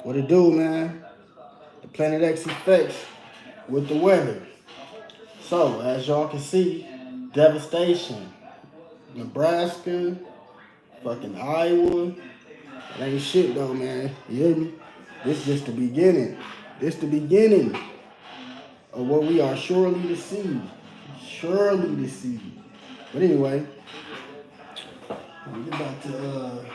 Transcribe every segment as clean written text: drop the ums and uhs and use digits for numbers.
What it do, man? The Planet X effects with the weather. So, as y'all can see, devastation. Nebraska, fucking Iowa. It ain't shit though, man. You hear me? This just the beginning. This the beginning of what we are surely to see. Surely to see. But anyway, let me get back to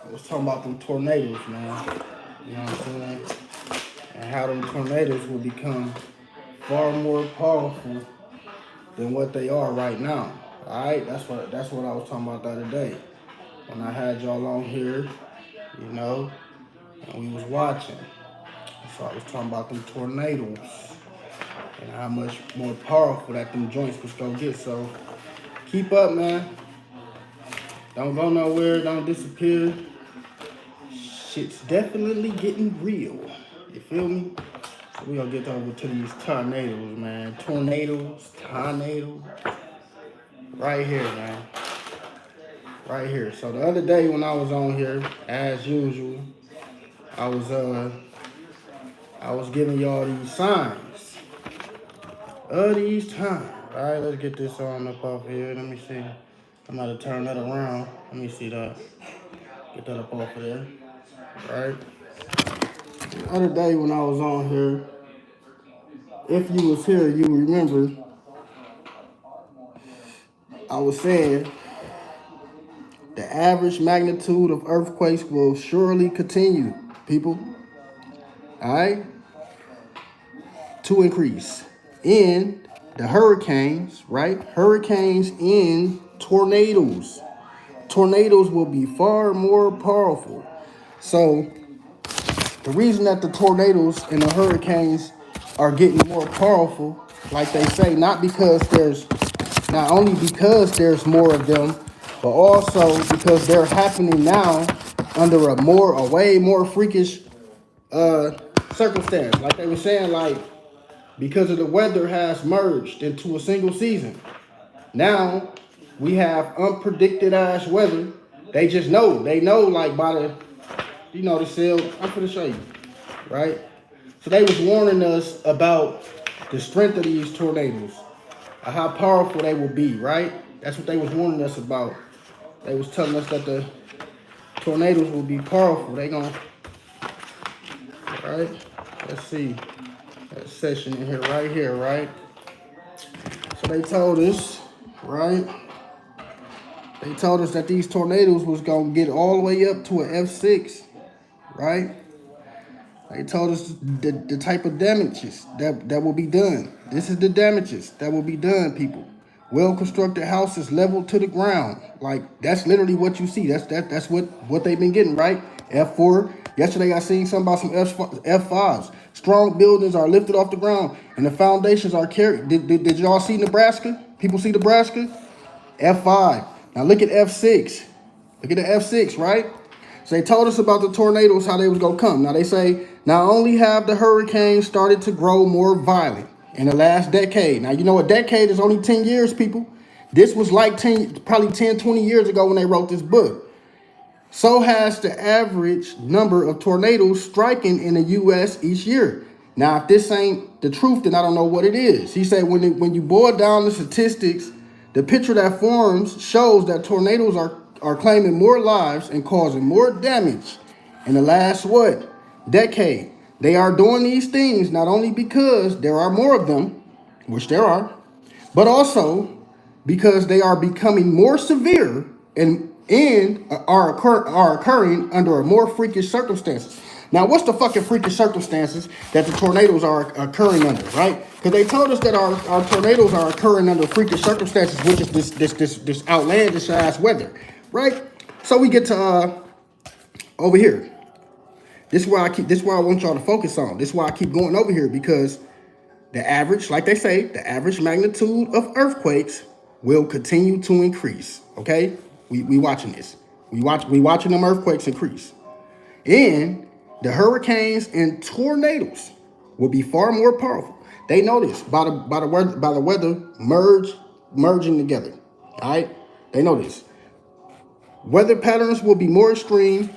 I was talking about them tornadoes, man. You know what I'm saying? And how them tornadoes will become far more powerful than what they are right now. Alright? That's what I was talking about the other day. When I had y'all on here, you know, and we was watching. So I was talking about them tornadoes and how much more powerful that them joints was gonna get. So keep up, man. Don't go nowhere, don't disappear. Shit's definitely getting real. You feel me? So we gonna get over to these tornadoes, man. Tornadoes. Right here, man. Right here. So the other day when I was on here, as usual, I was giving y'all these signs of these times. All right, let's get this on up off here. Let me see. I'm about to turn that around. Let me see that. Get that up off of there. All right. The other day when I was on here, if you was here, you remember I was saying the average magnitude of earthquakes will surely continue, people. All right, to increase. In the hurricanes, right? Hurricanes and tornadoes. Tornadoes will be far more powerful. So the reason that the tornadoes and the hurricanes are getting more powerful, like they say, not only because there's more of them, but also because they're happening now under a way more freakish circumstance. Like they were saying, like because of the weather has merged into a single season. Now we have unpredicted ass weather. They just know. They know like by the, the cell. I'm gonna show you, right? So they was warning us about the strength of these tornadoes, how powerful they will be, right? That's what they was warning us about. They was telling us that the tornadoes will be powerful. They gonna, right? Let's see that section in here, right? So they told us, right? They told us that these tornadoes was gonna get all the way up to an F6, right? They told us the type of damages that will be done. This is the damages that will be done, people. Well-constructed houses leveled to the ground. Like, that's literally what you see. That's what they've been getting, right? F4. Yesterday I seen something about some F5s. Strong buildings are lifted off the ground and the foundations are carried. Did y'all see Nebraska? People see Nebraska? F5. Now look at F6. Look at the F6, right? So they told us about the tornadoes, how they was going to come. Now they say, not only have the hurricanes started to grow more violent in the last decade. Now, you know, a decade is only 10 years, people. This was like probably 10, 20 years ago when they wrote this book. So has the average number of tornadoes striking in the U.S. each year. Now, if this ain't the truth, then I don't know what it is. He said when you boil down the statistics, the picture that forms shows that tornadoes are claiming more lives and causing more damage in the last, decade. They are doing these things not only because there are more of them, which there are, but also because they are becoming more severe and are occurring under a more freakish circumstances. Now, what's the fucking freakish circumstances that the tornadoes are occurring under, right? Because they told us that our tornadoes are occurring under freakish circumstances, which is this outlandish ass weather, right? So we get to over here. This is why I want y'all to focus on. This is why I keep going over here, because the average, like they say, the average magnitude of earthquakes will continue to increase. Okay? We watching this. We watching them earthquakes increase. And the hurricanes and tornadoes will be far more powerful. They know this by the weather merging together. All right? They know this. weather patterns will be more extreme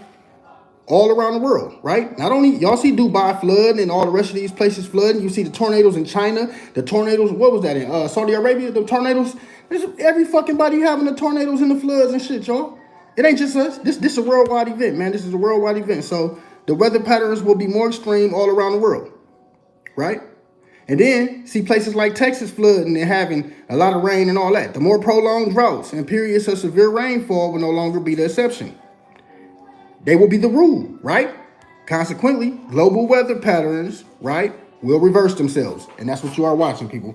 all around the world, right? Not only y'all see Dubai flood and all the rest of these places flooding. You see the tornadoes in China, the tornadoes. What was that in Saudi Arabia? The tornadoes. There's every fucking body having the tornadoes and the floods and shit, y'all. It ain't just us. This is a worldwide event, man. This is a worldwide event. So the weather patterns will be more extreme all around the world, right? And then see places like Texas flooding and having a lot of rain and all that. The more prolonged droughts and periods of severe rainfall will no longer be the exception. They will be the rule, right? Consequently, global weather patterns, right, will reverse themselves. And that's what you are watching, people.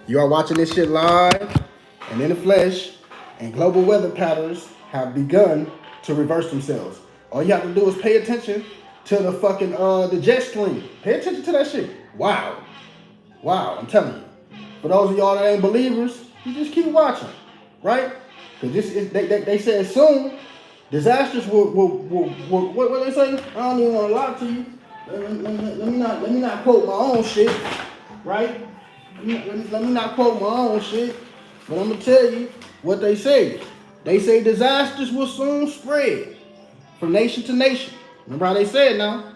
You are watching this shit live and in the flesh, and global weather patterns have begun to reverse themselves. All you have to do is pay attention to the fucking the jet stream. Pay attention to that shit. Wow. Wow, I'm telling you. For those of y'all that ain't believers, you just keep watching, right? Because this is they said soon disasters will what they say? I don't even want to lie to you. Let me not quote my own shit, right? Let me not quote my own shit, but I'm gonna tell you what they say. They say disasters will soon spread from nation to nation. Remember how they said now?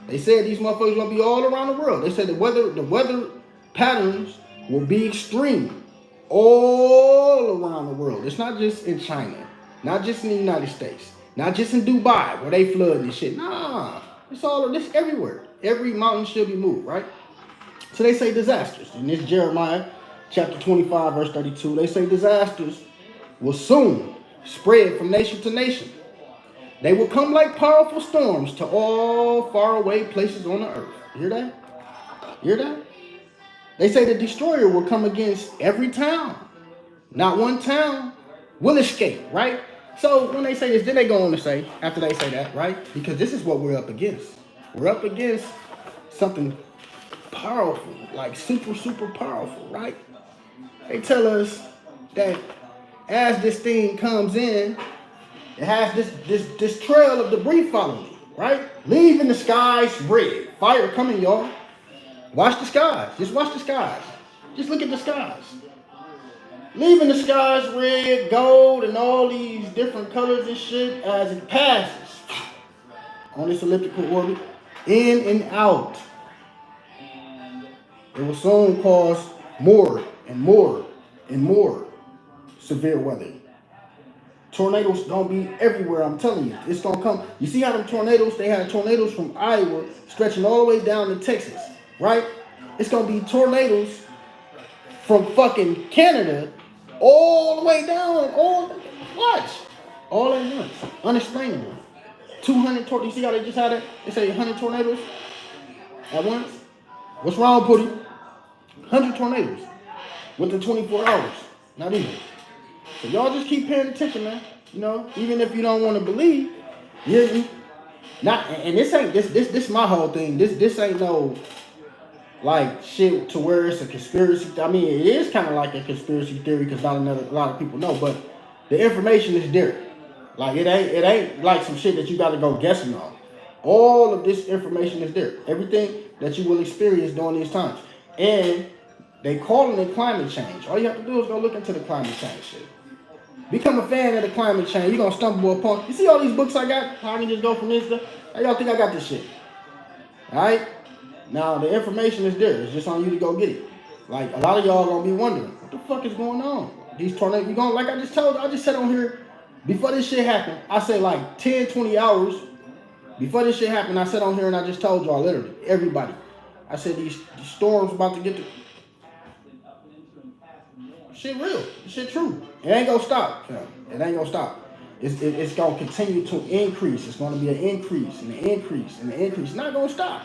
They said these motherfuckers gonna be all around the world. They said the weather patterns will be extreme all around the world. It's not just in China, not just in the United States, not just in Dubai where they flood and shit. Nah, it's everywhere. Every mountain should be moved, right? So they say disasters. In this Jeremiah chapter 25, verse 32, they say disasters will soon spread from nation to nation. They will come like powerful storms to all faraway places on the earth. You hear that? You hear that? They say the destroyer will come against every town. Not one town will escape, right? So when they say this, then they go on to say, after they say that, right? Because this is what we're up against. We're up against something powerful, like super, super powerful, right? They tell us that as this thing comes in, it has this trail of debris following it, right? Leaving the skies red. Fire coming, y'all. Watch the skies. Just watch the skies. Just look at the skies. Leaving the skies red, gold, and all these different colors and shit as it passes on this elliptical orbit, in and out. It will soon cause more and more and more severe weather. Tornadoes gonna be everywhere, I'm telling you. It's gonna come. You see how them tornadoes, they had tornadoes from Iowa stretching all the way down to Texas, right? It's gonna be tornadoes from fucking Canada all the way down, all at once. Unexplainable. 200 tornadoes. You see how they just had it? They say 100 tornadoes at once. What's wrong, Putty? 100 tornadoes within 24 hours. Not even. So y'all just keep paying attention, man. You know, even if you don't want to believe, not. And this ain't this my whole thing. This ain't no like shit to where it's a conspiracy. I mean, it is kind of like a conspiracy theory because not a lot of people know, but the information is there. Like it ain't like some shit that you got to go guessing on. All of this information is there. Everything that you will experience during these times, and they calling it climate change. All you have to do is go look into the climate change shit. Become a fan of the climate change. You're gonna stumble upon. You see all these books I got? How I can just go from this to. How y'all think I got this shit? Alright? Now the information is there. It's just on you to go get it. Like a lot of y'all gonna be wondering, what the fuck is going on? These tornadoes, you gonna, like I just said on here, before this shit happened, I said like 10, 20 hours. Before this shit happened, I sat on here and I just told y'all, literally, everybody. I said these storms about to get to. Shit real. Shit true. It ain't gonna stop. It ain't gonna stop. It's gonna continue to increase. It's gonna be an increase and an increase and an increase. It's not gonna stop.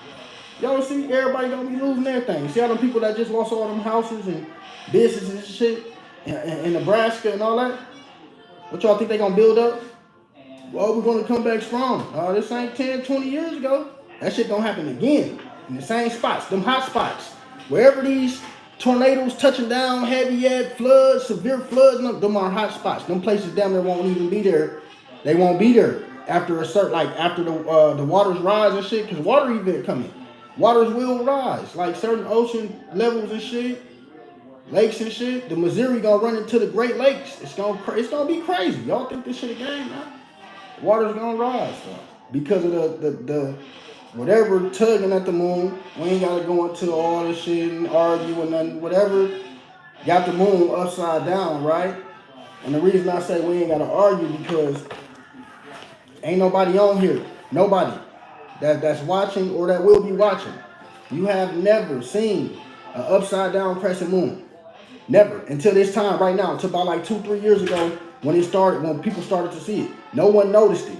Y'all see everybody gonna be losing everything. See all them people that just lost all them houses and businesses and shit in Nebraska and all that? What y'all think they gonna build up? Well, we're gonna come back strong. This ain't 10, 20 years ago. That shit gonna happen again. In the same spots, them hot spots. Wherever these tornadoes touching down heavy at, floods, severe floods, them are hot spots. Them places down there won't even be there. They won't be there after a certain, like after the waters rise and shit, because water event coming. Waters will rise, like certain ocean levels and shit. lakes and shit. The Missouri gonna run into the Great Lakes. It's gonna be crazy. Y'all think this shit a game, man? Water's gonna rise, so. Because of the whatever tugging at the moon. We ain't gotta go into all this shit and argue and nothing. Whatever got the moon upside down, right? And the reason I say we ain't gotta argue because ain't nobody on here, nobody that's watching or that will be watching. You have never seen an upside down crescent moon. Never. Until this time right now. Until about like 2-3 years ago when people started to see it. No one noticed it.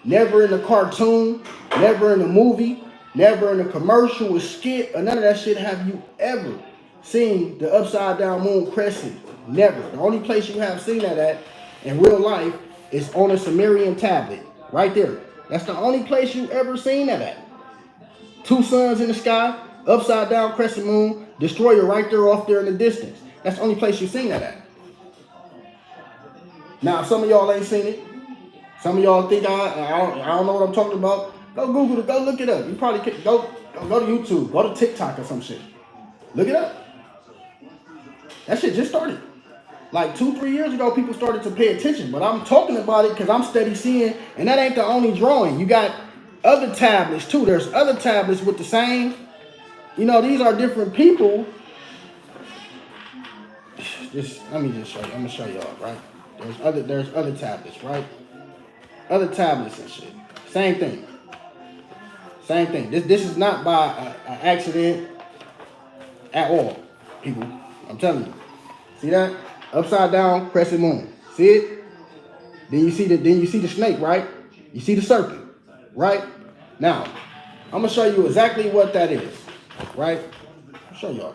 Never in a cartoon, never in a movie, never in a commercial, a skit, or none of that shit have you ever seen the upside down moon crescent. Never. The only place you have seen that at in real life is on a Sumerian tablet. Right there. That's the only place you ever seen that at. Two suns in the sky, upside down crescent moon, destroyer right there off there in the distance. That's the only place you've seen that at. Now, some of y'all ain't seen it. Some of y'all think I don't know what I'm talking about. Go Google it. Go look it up. You probably can go to YouTube. Go to TikTok or some shit. Look it up. That shit just started. Like 2-3 years ago, people started to pay attention. But I'm talking about it because I'm steady seeing, and that ain't the only drawing. You got other tablets too. There's other tablets with the same. You know, these are different people. Let me just show you. I'm gonna show y'all, right? There's other tablets, right? Other tablets and shit. Same thing. Same thing. This is not by an accident at all, people. I'm telling you. See that? Upside down crescent moon. See it? Then you see the snake, right? You see the serpent, right? Now, I'm gonna show you exactly what that is, right? I'll show y'all,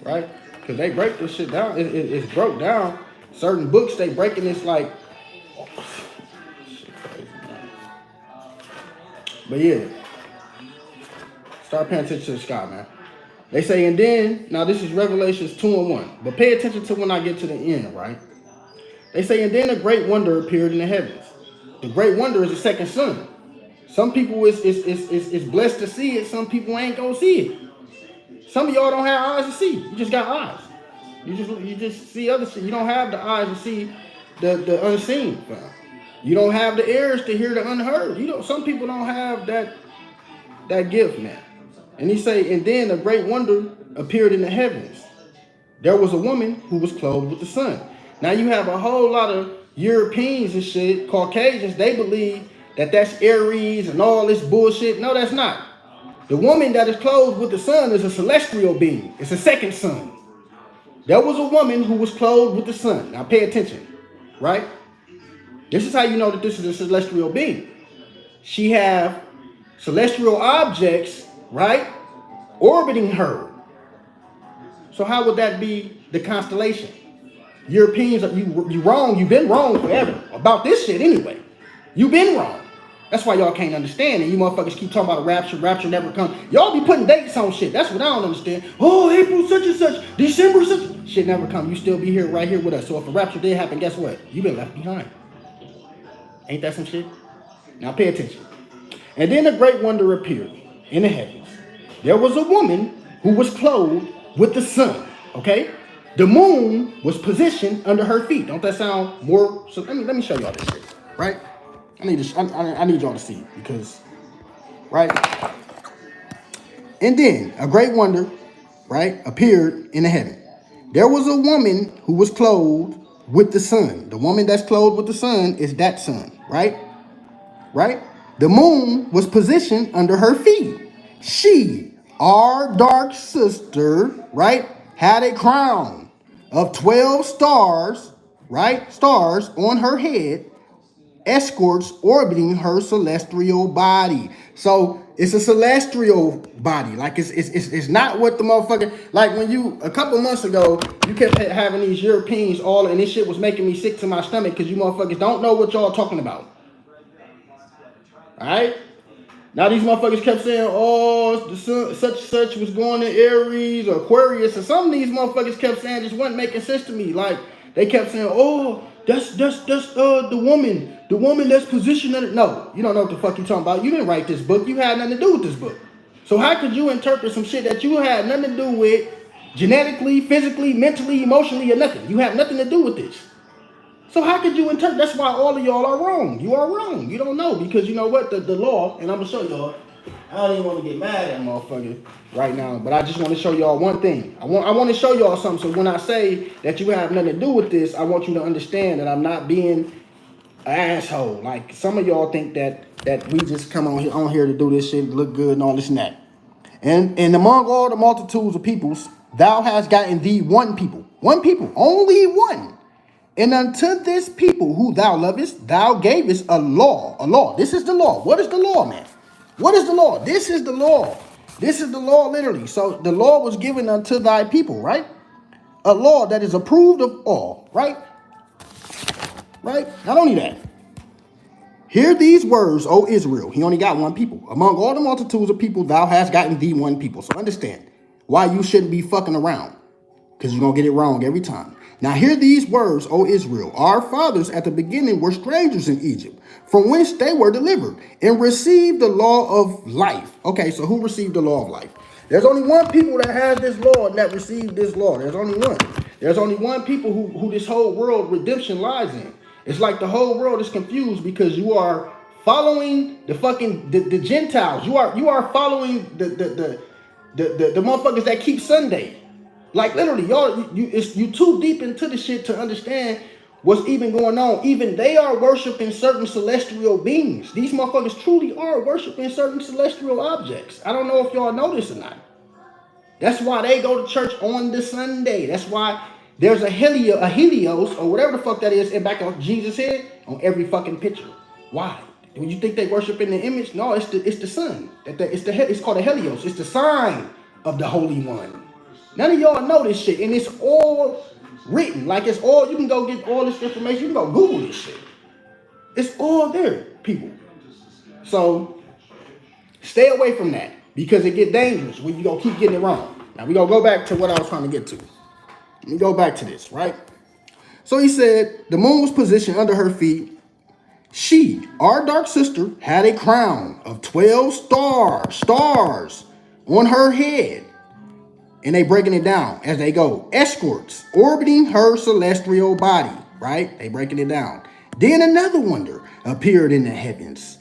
right? Because they break this shit down. It's broke down. Certain books they breaking this like. Shit crazy, man. But yeah, start paying attention to the sky, man. They say, and then, now this is Revelations 2:1, but pay attention to when I get to the end, right? They say, and then a great wonder appeared in the heavens. The great wonder is the second son. Some people is blessed to see it. Some people ain't gonna see it. Some of y'all don't have eyes to see. You just got eyes. You just see other shit. You don't have the eyes to see the unseen. You don't have the ears to hear the unheard. Some people don't have that gift, man. And he say, and then a great wonder appeared in the heavens. There was a woman who was clothed with the sun. Now you have a whole lot of Europeans and shit, Caucasians, they believe that that's Aries and all this bullshit. No, that's not. The woman that is clothed with the sun is a celestial being. It's a second sun. There was a woman who was clothed with the sun. Now pay attention, right? This is how you know that this is a celestial being. She have celestial objects, right, orbiting her. So how would that be the constellation? Europeans, you wrong. You've been wrong forever about this shit anyway. You've been wrong. That's why y'all can't understand it. You motherfuckers keep talking about a rapture. Rapture never come. Y'all be putting dates on shit. That's what I don't understand. Oh, April such and such, December such. Shit never come. You still be here right here with us. So if a rapture did happen, guess what? You've been left behind. Ain't that some shit? Now pay attention. And then a great wonder appeared in the heavens. There was a woman who was clothed with the sun. Okay? The moon was positioned under her feet. Don't that sound more? So let me show y'all this shit, right? I need y'all to see it because, right? And then a great wonder, right, appeared in the heaven. There was a woman who was clothed with the sun. The woman that's clothed with the sun is that sun, right? Right? The moon was positioned under her feet. She, our dark sister, right, had a crown of 12 stars, right? Stars on her head, escorts orbiting her celestial body. So it's a celestial body. Like it's not what the motherfucker, like when you, a couple months ago, you kept having these Europeans all, and this shit was making me sick to my stomach because you motherfuckers don't know what y'all talking about. All right? Now these motherfuckers kept saying, oh, the sun, such was going to Aries or Aquarius, and some of these motherfuckers kept saying just wasn't making sense to me. Like they kept saying, oh, that's the woman that's positioned in it. No, you don't know what the fuck you talking about. You didn't write this book. You had nothing to do with this book. So how could you interpret some shit that you had nothing to do with genetically, physically, mentally, emotionally, or nothing. You have nothing to do with this. So how could you interpret? That's why all of y'all are wrong. You are wrong. You don't know because you know what? The law, and I'm going to show y'all. I don't even want to get mad at motherfucker right now, but I just want to show y'all one thing. I want to show y'all something. So when I say that you have nothing to do with this, I want you to understand that I'm not being an asshole. Like some of y'all think that we just come on here to do this shit, look good and all this and that. And among all the multitudes of peoples, thou hast gotten thee one people, only one. And unto this people who thou lovest, thou gavest a law. A law. This is the law. What is the law, man? What is the law? This is the law. This is the law, literally. So the law was given unto thy people, right? A law that is approved of all, right? Right? Not only that. Hear these words, O Israel. He only got one people. Among all the multitudes of people, thou hast gotten thee one people. So understand why you shouldn't be fucking around. Because you're going to get it wrong every time. Now hear these words, O Israel. Our fathers at the beginning were strangers in Egypt, from whence they were delivered, and received the law of life. Okay, so who received the law of life? There's only one people that has this law and that received this law. There's only one. There's only one people who this whole world redemption lies in. It's like the whole world is confused because you are following the fucking the Gentiles. You are following the motherfuckers that keep Sunday. Like literally, y'all, you too deep into the shit to understand what's even going on. Even they are worshiping certain celestial beings. These motherfuckers truly are worshiping certain celestial objects. I don't know if y'all know this or not. That's why they go to church on the Sunday. That's why there's a Helios or whatever the fuck that is in back of Jesus' head on every fucking picture. Why? When you think they worship in the image? No, it's the sun. It's called a Helios. It's the sign of the Holy One. None of y'all know this shit, and it's all written. Like it's all, you can go get all this information. You can go Google this shit. It's all there, people. So stay away from that because it gets dangerous when you gonna keep getting it wrong. Now we gonna go back to what I was trying to get to. Let me go back to this, right? So he said, the moon was positioned under her feet. She, our dark sister, had a crown of 12 stars on her head. And they breaking it down as they go. Escorts orbiting her celestial body, right? They breaking it down. Then another wonder appeared in the heavens.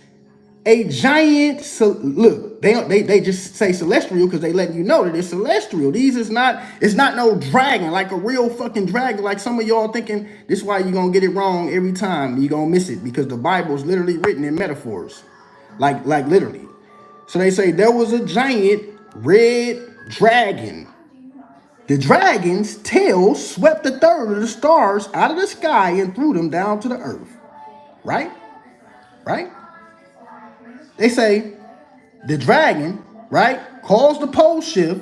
A giant, look, they just say celestial because they letting you know that it's celestial. It's not no dragon, like a real fucking dragon, like some of y'all thinking. This is why you're going to get it wrong every time. You're going to miss it because the Bible is literally written in metaphors. Like literally. So they say there was a giant red dragon. The dragon's tail swept a third of the stars out of the sky and threw them down to the earth. Right? Right? They say the dragon, right, caused the pole shift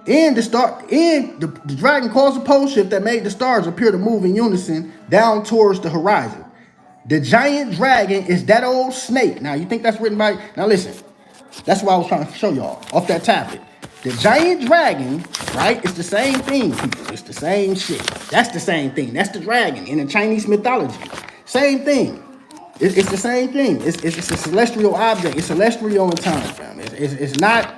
and the dragon caused the pole shift that made the stars appear to move in unison down towards the horizon. The giant dragon is that old snake. Now, you think that's written by... Now, listen. That's what I was trying to show y'all off that tablet. The giant dragon, right? It's the same thing, people. It's the same shit. That's the same thing. That's the dragon in the Chinese mythology. Same thing. It's the same thing. It's a celestial object. It's celestial in time, fam. It's not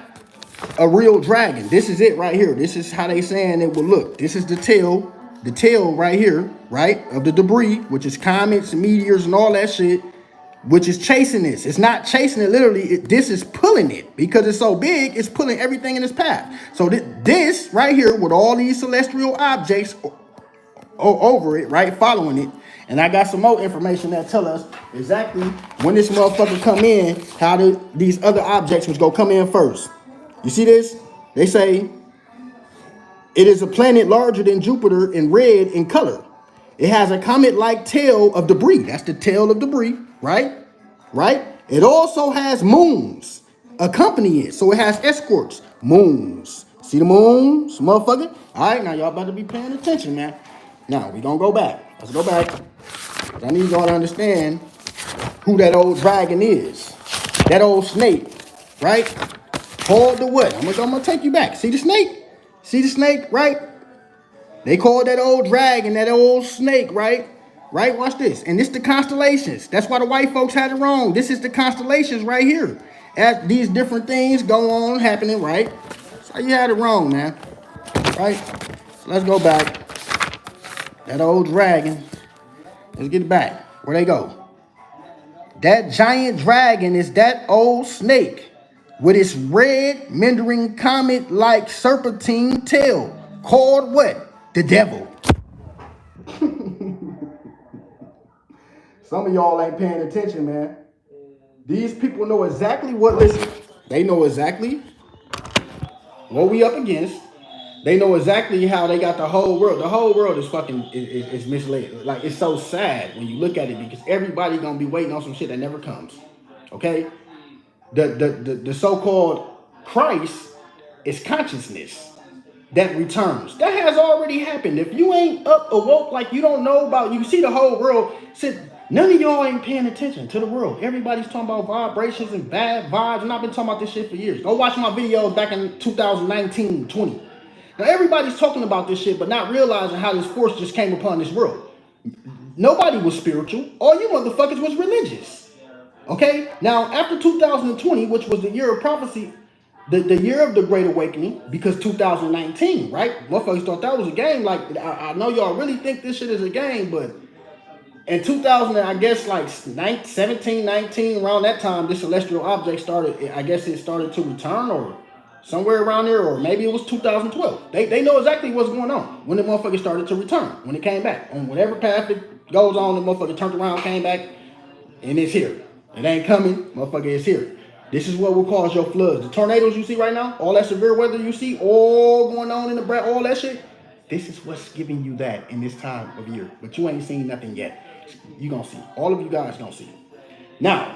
a real dragon. This is it right here. This is how they saying it will look. This is the tail right here, right, of the debris, which is comets, meteors, and all that shit, which is chasing this. It's not chasing it literally. This is pulling it because it's so big. It's pulling everything in its path. So this right here with all these celestial objects over it, right, following it. And I got some more information that tell us exactly when this motherfucker come in, how these other objects was gonna come in first. You see this? They say it is a planet larger than Jupiter and red in color. It has a comet-like tail of debris. That's the tail of debris, right? Right? It also has moons accompany it. So it has escorts, moons. See the moons, motherfucker? All right, now y'all better be paying attention, man. Now, we gonna go back. Let's go back. I need y'all to understand who that old dragon is. That old snake, right? Called the what? I'm gonna take you back. See the snake? See the snake, right? They call that old dragon, that old snake, right? Right? Watch this. And this the constellations. That's why the white folks had it wrong. This is the constellations right here. As these different things go on happening, right? So you had it wrong, man. right? Let's go back. That old dragon. Let's get it back. Where they go? That giant dragon is that old snake with its red meandering comet-like serpentine tail called what? The devil. Some of y'all ain't paying attention, man. These people know exactly what, listen, they know exactly what we up against. They know exactly how they got the whole world. The whole world is fucking is misled. Like, it's so sad when you look at it because everybody gonna be waiting on some shit that never comes. Okay? The so-called Christ is consciousness that returns. That has already happened. If you ain't up awoke, like you don't know about, you see the whole world. None of y'all ain't paying attention to the world. Everybody's talking about vibrations and bad vibes, and I've been talking about this shit for years. Go watch my videos back in 2019, 20. Now everybody's talking about this shit, but not realizing how this force just came upon this world. Nobody was spiritual. All you motherfuckers was religious. Okay? Now, after 2020, which was the year of prophecy, the year of the Great Awakening, because 2019, right? Motherfuckers thought that was a game. Like, I know y'all really think this shit is a game, but in 2000, I guess like 17, 19, around that time, this celestial object started, I guess it started to return or somewhere around there, or maybe it was 2012. They know exactly what's going on when the motherfucker started to return, when it came back. On whatever path it goes on, the motherfucker turned around, came back, and it's here. It ain't coming, motherfucker, it's here. This is what will cause your floods. The tornadoes you see right now, all that severe weather you see, all going on in the breath, all that shit, this is what's giving you that in this time of year. But you ain't seen nothing yet. You gonna see. All of you guys gonna see. Now,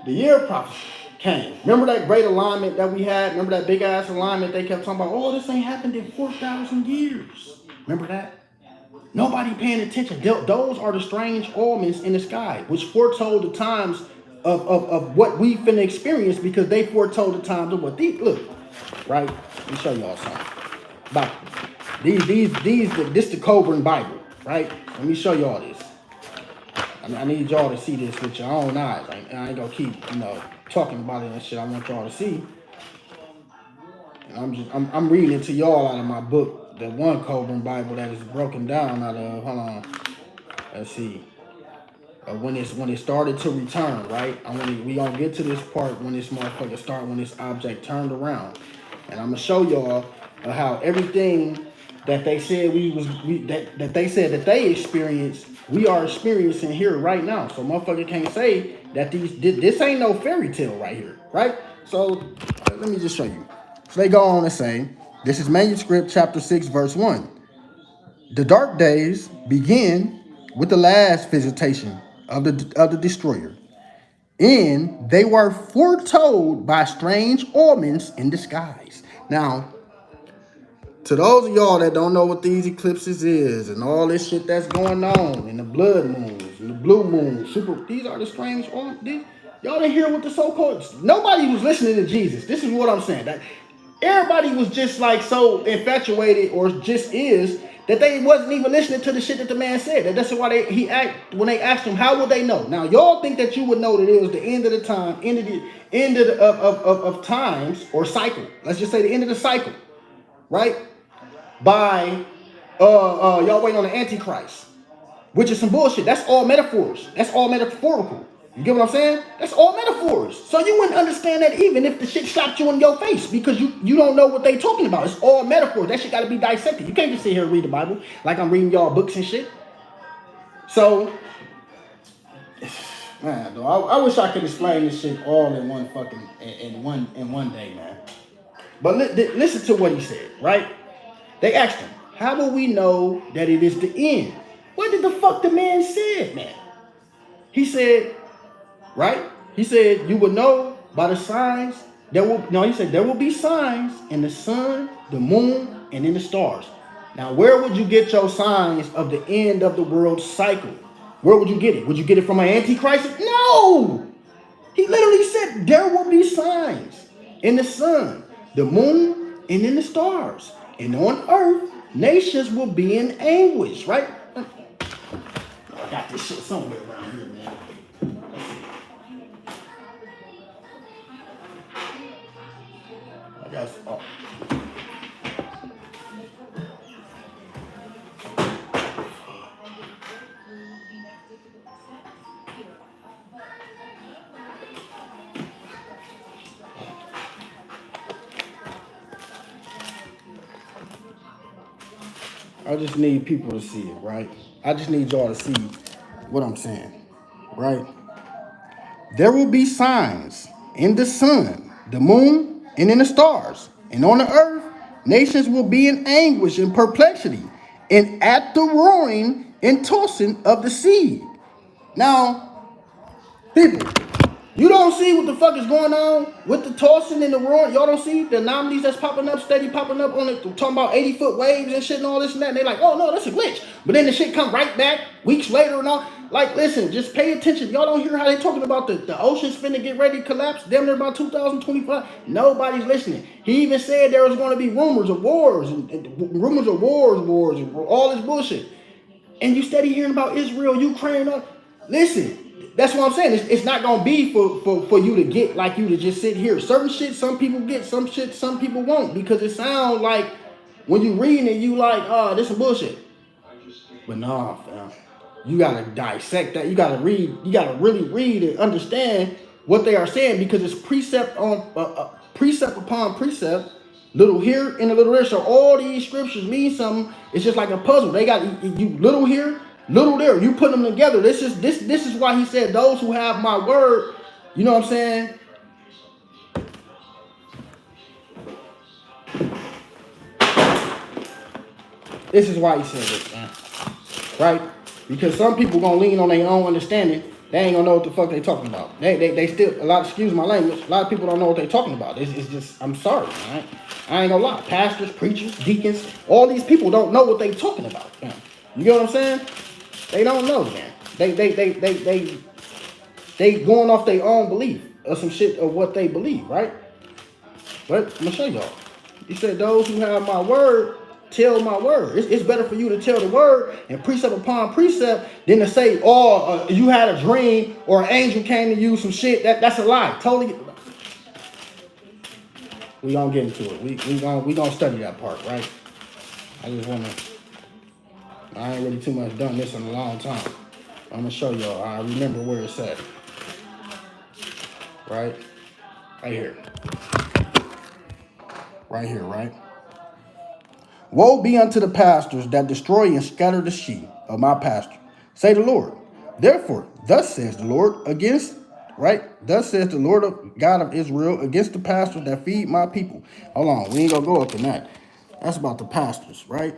the year of prophecy came. Remember that great alignment that we had? Remember that big ass alignment they kept talking about? Oh, this ain't happened in 4,000 years. Remember that? Nobody paying attention. Those are the strange omens in the sky, which foretold the times of what we finna experience, because they foretold the times of what these look. Right? Let me show y'all something. About this the Coburn Bible, right? Let me show y'all this. I need y'all to see this with your own eyes. I ain't gonna keep, talking about it and shit. I want y'all to see. And I'm reading it to y'all out of my book, the one Coburn Bible that is broken down out of, hold on, let's see. When it started to return, right? We gonna get to this part when this motherfucker start, when this object turned around, and I'm gonna show y'all how everything that they said that they said that they experienced, we are experiencing here right now. So motherfucker can't say that this ain't no fairy tale right here, right? So let me just show you. So they go on and say, this is manuscript chapter 6, verse 1. The dark days begin with the last visitation of the destroyer, and they were foretold by strange omens in the skies. Now, to those of y'all that don't know what these eclipses is and all this shit that's going on, and the blood moons and the blue moon, these are the strange omens. Y'all didn't hear what the so-called, nobody was listening to Jesus. This is what I'm saying. That everybody was just like so infatuated, or just is, that they wasn't even listening to the shit that the man said. That's why when they asked him, how would they know? Now y'all think that you would know that it was the end of the time, end of times or cycle. Let's just say the end of the cycle, right? By y'all waiting on the Antichrist, which is some bullshit. That's all metaphors. That's all metaphorical. You get what I'm saying? That's all metaphors. So you wouldn't understand that even if the shit slapped you in your face, because you don't know what they talking about. It's all metaphors. That shit got to be dissected. You can't just sit here and read the Bible like I'm reading y'all books and shit. So, man, though, I wish I could explain this shit all in one fucking in one day, man. But listen to what he said, right? They asked him, how will we know that it is the end? What did the fuck the man said, man? He said, right? He said, you will know by the signs. He said, there will be signs in the sun, the moon, and in the stars. Now, where would you get your signs of the end of the world cycle? Where would you get it? Would you get it from an antichrist? No! He literally said, there will be signs in the sun, the moon, and in the stars. And on earth, nations will be in anguish, right? I got this shit somewhere around here, man. I got I just need people to see it, right? I just need y'all to see what I'm saying, right? There will be signs in the sun, the moon, and in the stars. And on the earth, nations will be in anguish and perplexity, and at the roaring and tossing of the sea. Now, people, you don't see what the fuck is going on with the tossing and the roaring. Y'all don't see the anomalies that's popping up, steady popping up on it, talking about 80-foot waves and shit and all this and that. And they like, oh no, that's a glitch. But then the shit come right back weeks later and all. Like, listen, just pay attention. Y'all don't hear how they talking about the ocean's finna get ready to collapse. Damn near about 2025. Nobody's listening. He even said there was going to be rumors of wars and rumors of wars and all this bullshit. And you steady hearing about Israel, Ukraine. Listen. That's what I'm saying. It's not gonna be for you to get, like, you to just sit here. Certain shit some people get, some shit some people won't, because it sounds like when you reading it, you like, oh, this is bullshit. But nah, fam. You gotta dissect that. You gotta read. You gotta really read and understand what they are saying, because it's precept on precept upon precept, little here and a little there. So all these scriptures mean something. It's just like a puzzle. They got you little here, little there. You put them together. This is why he said, those who have my word. You know what I'm saying? This is why he said this, man. Right? Because some people gonna lean on their own understanding. They ain't gonna know what the fuck they talking about. They still, a lot, excuse my language, a lot of people don't know what they talking about. It's just, I'm sorry, man. I ain't gonna lie. Pastors, preachers, deacons, all these people don't know what they talking about, man. You get what I'm saying? They don't know, man. They going off their own belief of some shit of what they believe, right? But I'm gonna show y'all. He said, those who have my word tell my word. It's better for you to tell the word and precept upon precept than to say, oh, you had a dream or an angel came to you, some shit. That's a lie. Totally. We gonna get into it. We gonna study that part, right? I ain't really too much done this in a long time. I'm gonna show y'all. I remember where it's at. Right here. Right here, right? Woe be unto the pastors that destroy and scatter the sheep of my pasture, say the Lord. Therefore, thus says the Lord against, right? Thus says the Lord of God of Israel against the pastors that feed my people. Hold on, we ain't gonna go up in that. That's about the pastors, right?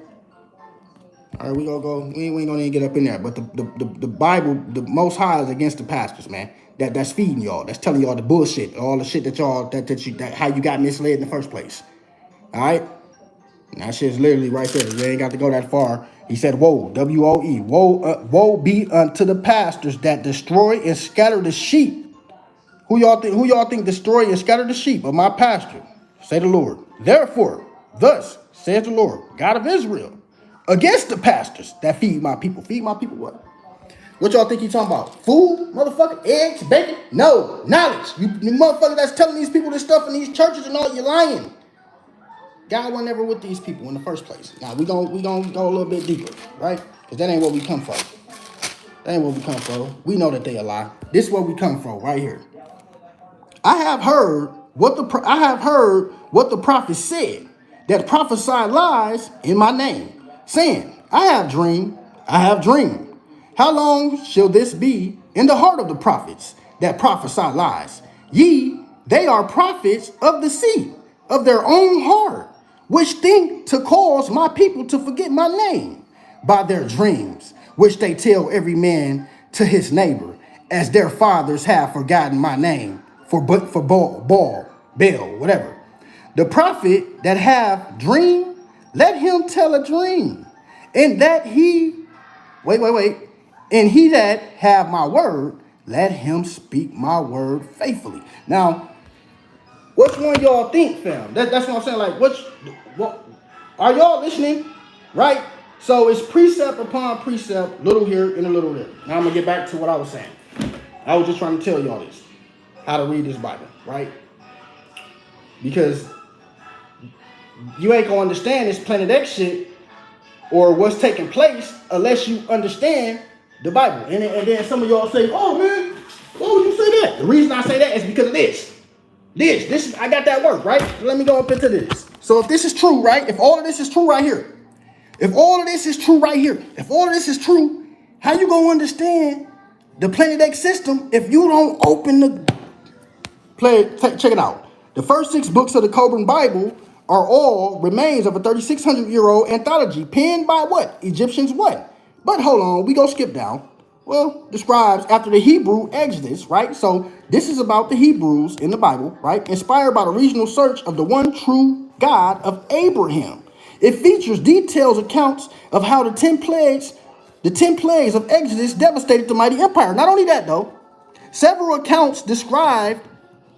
All right, we gonna go. We ain't gonna even get up in there. But the Bible, the Most High is against the pastors, man. That's feeding y'all. That's telling y'all the bullshit, all the shit that y'all that how you got misled in the first place. All right. And that shit's literally right there. You ain't got to go that far. He said, woe, W-O-E, woe be unto the pastors that destroy and scatter the sheep. Who y'all think destroy and scatter the sheep of my pasture? Say the Lord. Therefore, thus says the Lord, God of Israel, against the pastors that feed my people. Feed my people what? What y'all think he talking about? Food, motherfucker, eggs, bacon? No, knowledge. You motherfucker that's telling these people this stuff in these churches and all, you're lying. God wasn't ever with these people in the first place. Now we gonna go a little bit deeper, right? Because that ain't what we come from. That ain't what we come from. We know that they a lie. This is where we come from, right here. I have heard what the prophet said, that prophesied lies in my name, saying, I have dreamed. How long shall this be in the heart of the prophets that prophesy lies? They are prophets of the sea, of their own heart, which think to cause my people to forget my name by their dreams, which they tell every man to his neighbor, as their fathers have forgotten my name for Baal, whatever. The prophet that have dream, let him tell a dream, and that he, and he that have my word, let him speak my word faithfully. Now, which one y'all think, fam? That's what I'm saying. Like, what are y'all listening? Right? So it's precept upon precept, little here and a little there. Now I'm gonna get back to what I was saying. I was just trying to tell y'all this, how to read this Bible, right? Because you ain't gonna understand this Planet X shit or what's taking place unless you understand The Bible. And then some of y'all say, oh man, why would you say that? The reason I say that is because of this. This is, I got that work, right? Let me go up into this. So if this is true, right? If all of this is true right here, if all of this is true right here, if all of this is true, how you gonna understand the Planet X system if you don't open the check it out. The first 6 books of the Qumran Bible are all remains of a 3,600-year-old anthology penned by what? Egyptians what? But hold on, we go skip down. Well, describes after the Hebrew Exodus, right? So this is about the Hebrews in the Bible, right? Inspired by the regional search of the one true God of Abraham. It features detailed accounts of how the 10 plagues of Exodus devastated the mighty empire. Not only that, though, several accounts describe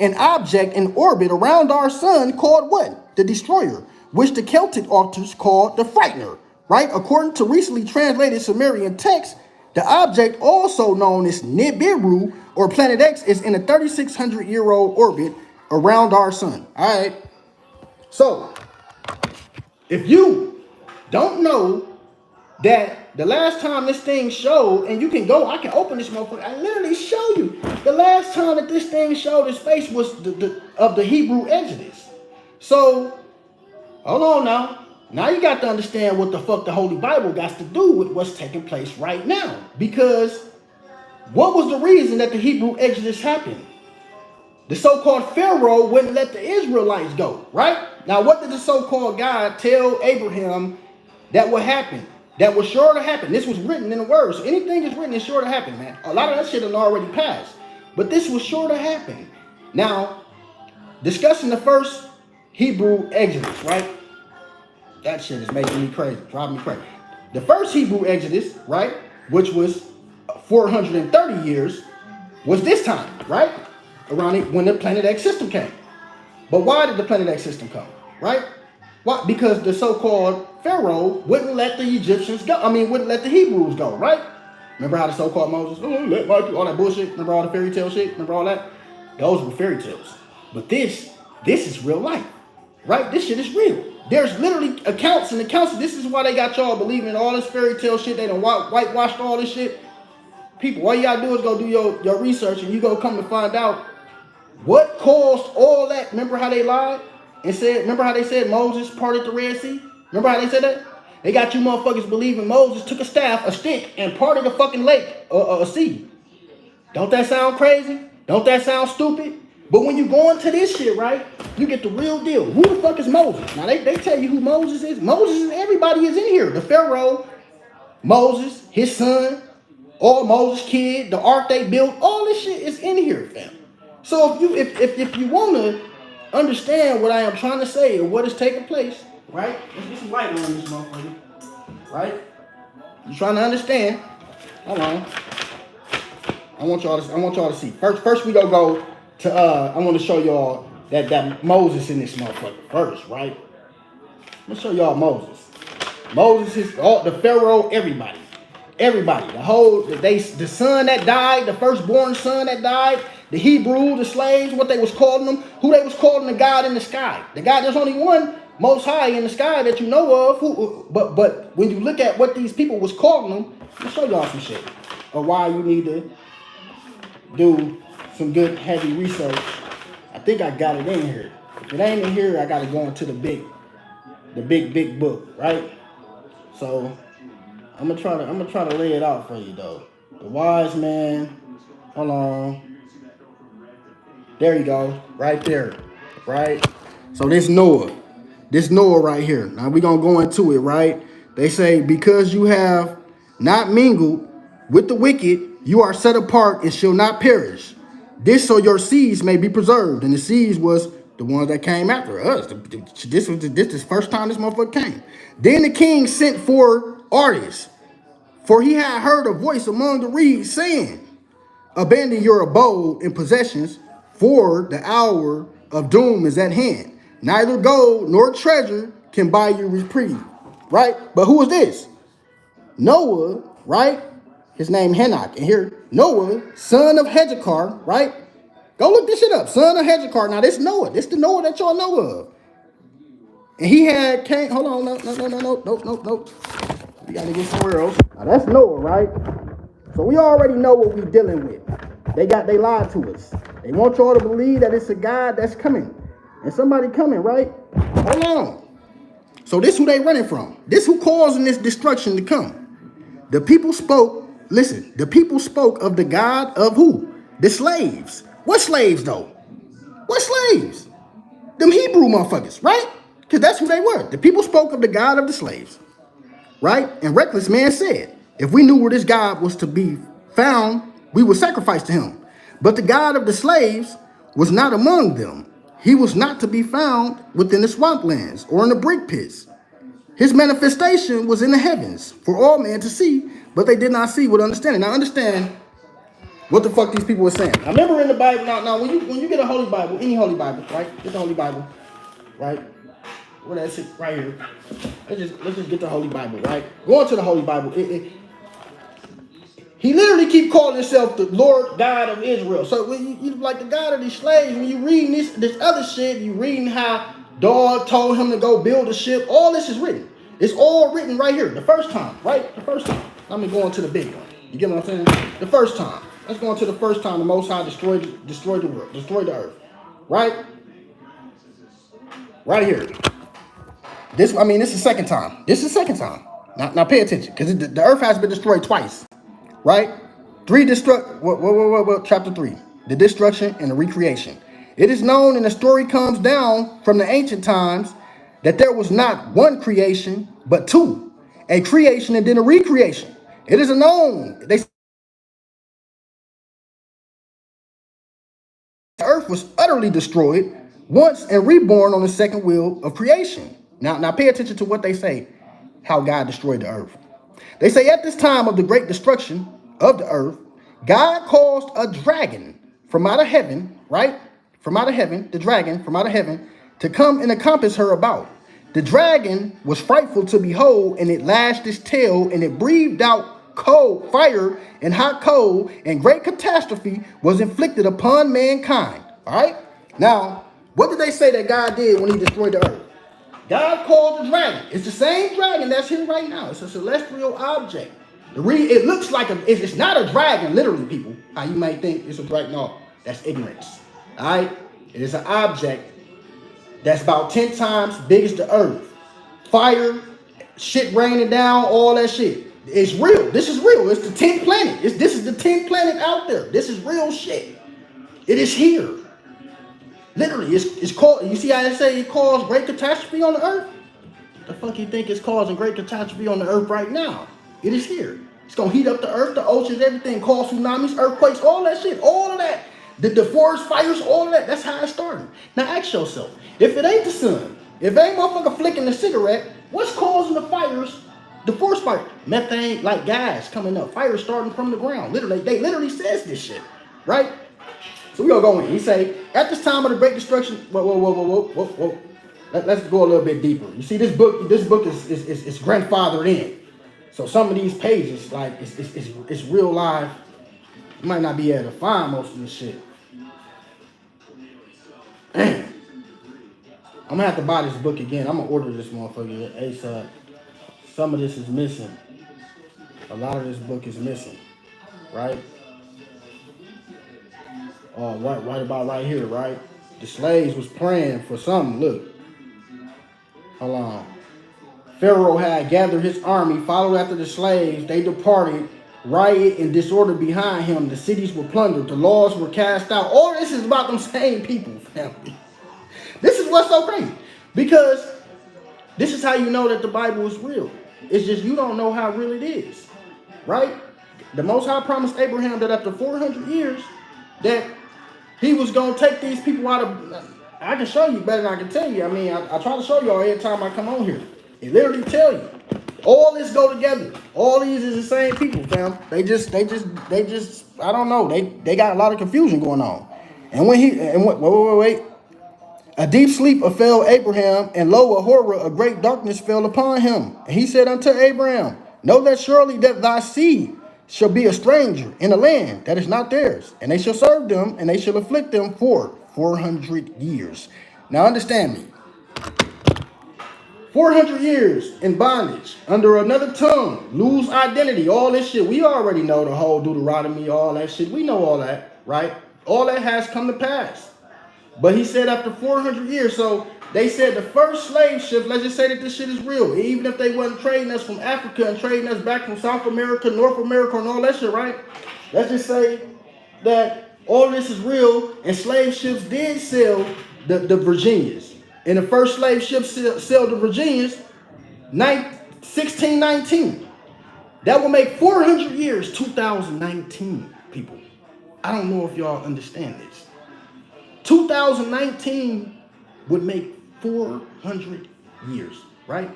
an object in orbit around our sun called what? The Destroyer, which the Celtic authors called the Frightener, right? According to recently translated Sumerian texts, the object, also known as Nibiru or Planet X, is in a 3,600-year-old orbit around our sun. All right. So, if you don't know that the last time this thing showed, and you can go, I can open this motherfucker, I literally show you. The last time that this thing showed its face was of the Hebrew Exodus. So, hold on now. Now you got to understand what the fuck the Holy Bible got to do with what's taking place right now. Because what was the reason that the Hebrew Exodus happened? The so-called Pharaoh wouldn't let the Israelites go, right? Now, what did the so-called God tell Abraham that would happen? That was sure to happen. This was written in the word. So anything that's written is sure to happen, man. A lot of that shit had already passed. But this was sure to happen. Now, discussing the first Hebrew Exodus, right? That shit is making me crazy, driving me crazy. The first Hebrew Exodus, right, which was 430 years, was this time, right? Around it when the Planet X system came. But why did the Planet X system come, right? Why? Because the so-called Pharaoh wouldn't let the Egyptians go. Wouldn't let the Hebrews go, right? Remember how the so-called Moses, let my people, all that bullshit, remember all the fairy tale shit, remember all that? Those were fairy tales. But this is real life, right? This shit is real. There's literally accounts and accounts. This is why they got y'all believing in all this fairy tale shit. They done whitewashed all this shit. People, all you gotta do is go do your research, and you go come to find out what caused all that. Remember how they lied and said, remember how they said Moses parted the Red Sea? Remember how they said that? They got you motherfuckers believing Moses took a staff, a stick, and parted a fucking lake, a sea. Don't that sound crazy? Don't that sound stupid? But when you go into this shit, right, you get the real deal. Who the fuck is Moses? Now, they tell you who Moses is. Moses is, everybody is in here. The Pharaoh, Moses, his son, all Moses' kid, the ark they built, all this shit is in here, fam. So if you want to understand what I am trying to say and what is taking place, right, let's get some light on this motherfucker, right? You trying to understand? Hold on. I want y'all to see. First we go to I want to show y'all that Moses in this motherfucker first, right? I'm gonna show y'all Moses. Moses is all the Pharaoh, everybody. The son that died, the firstborn son that died, the Hebrew, the slaves, what they was calling them, who they was calling the God in the sky. The God, there's only one Most High in the sky that you know of. But when you look at what these people was calling them, I'll show y'all some shit of why you need to do some good heavy research. I think I got it in here. If it ain't in here, I gotta go into the big book, right? So I'm gonna try to lay it out for you though. The wise man, hold on. There you go, right there, right? So this Noah right here. Now we're gonna go into it, right? They say, because you have not mingled with the wicked, you are set apart and shall not perish. This so your seeds may be preserved. And the seeds was the ones that came after us. This was the first time this motherfucker came. Then the king sent for artists, for he had heard a voice among the reeds saying, abandon your abode and possessions, for the hour of doom is at hand. Neither gold nor treasure can buy you reprieve. Right? But who is this? Noah, right? His name Henoch. And here, Noah, son of Hejekar, right? Go look this shit up. Son of Hejekar. Now, this Noah. This the Noah that y'all know of. And he had came. Hold on. No. We gotta get somewhere else. Now, that's Noah, right? So we already know what we're dealing with. They lied to us. They want y'all to believe that it's a God that's coming. And somebody coming, right? Hold on. So this who they running from. This who causing this destruction to come. The people spoke, listen, the people spoke of the God of who? The slaves. What slaves though? What slaves? Them Hebrew motherfuckers, right? Because that's who they were. The people spoke of the God of the slaves, right? And reckless man said, if we knew where this God was to be found, we would sacrifice to him. But the God of the slaves was not among them. He was not to be found within the swamplands or in the brick pits. His manifestation was in the heavens for all men to see, but they did not see with understanding. Now understand what the fuck these people were saying. Now remember in the Bible, now when you get a holy Bible, any holy Bible, right? Get the holy Bible, right? Where that shit right here. Let's just get the holy Bible, right? Go into the holy Bible. He literally keep calling himself the Lord God of Israel. So when you like the God of these slaves, when you reading this other shit, you reading how Dog told him to go build a ship. All this is written. It's all written right here. The first time, right? The first time. Let me go into the big one. You get what I'm saying? The first time. Let's go into the first time the Most High destroyed the world, destroyed the earth. Right? Right here. This is the second time. This is the second time. Now pay attention, because the earth has been destroyed twice. Right? Chapter 3. The destruction and the recreation. It is known, and the story comes down from the ancient times, that there was not one creation, but two. A creation and then a recreation. It is known. The earth was utterly destroyed once and reborn on the second wheel of creation. Now pay attention to what they say, how God destroyed the earth. They say at this time of the great destruction of the earth, God caused a dragon from out of heaven, right? From out of heaven, the dragon from out of heaven, to come and encompass her about. The dragon was frightful to behold, and it lashed its tail, and it breathed out cold fire and hot coal, and great catastrophe was inflicted upon mankind. All right? Now, what did they say that God did when he destroyed the earth? God called the dragon. It's the same dragon that's here right now. It's a celestial object. It looks like it's not a dragon, literally, people. How you might think it's a dragon. No, that's ignorance. All right? It is an object that's about 10 times big as the earth. Fire, shit raining down, all that shit. It's real. This is real. It's the 10th planet. This is the 10th planet out there. This is real shit. It is here. Literally, it's called, you see how they say it caused great catastrophe on the earth? The fuck you think it's causing great catastrophe on the earth right now? It is here. It's gonna heat up the earth, the oceans, everything, cause tsunamis, earthquakes, all that shit, all of that. The forest fires, all of that. That's how it started. Now ask yourself, if it ain't the sun, if ain't motherfucker flicking the cigarette, what's causing the fires, the forest fire? Methane, like gas coming up, fire starting from the ground. Literally, they literally says this shit, right? So we gonna go in. He say, at this time of the great destruction, whoa. Let's go a little bit deeper. You see, this book is grandfathered in. So some of these pages, like it's real life. You might not be able to find most of this shit. Damn. I'm gonna have to buy this book again. I'm gonna order this motherfucker ASAP. Some of this is missing. A lot of this book is missing, right? Right about right here, right? The slaves was praying for something. Look. Hold on. Pharaoh had gathered his army, followed after the slaves. They departed, riot and disorder behind him. The cities were plundered. The laws were cast out. All this is about them same people, family. This is what's so crazy. Because this is how you know that the Bible is real. It's just you don't know how real it is, right? The Most High promised Abraham that after 400 years, that he was going to take these people out of... I can show you better than I can tell you. I mean, I try to show y'all every time I come on here. It literally tell you. All this go together. All these is the same people, fam. They just, I don't know. They got a lot of confusion going on. And wait. A deep sleep befell Abraham, and lo, a horror, a great darkness fell upon him. And he said unto Abraham, know that surely that thy seed shall be a stranger in a land that is not theirs, and they shall serve them, and they shall afflict them for 400 years. Now understand me. 400 years in bondage under another tongue, lose identity, all this shit. We already know the whole Deuteronomy, all that shit. We know all that, right? All that has come to pass. But he said after 400 years, so they said the first slave ship, let's just say that this shit is real. Even if they wasn't trading us from Africa and trading us back from South America, North America, and all that shit, right? Let's just say that all this is real and slave ships did sell the Virginias. And the first slave ship sailed the Virginias 1619. That will make 400 years, 2019, people. I don't know if y'all understand this. 2019 would make 400 years, right?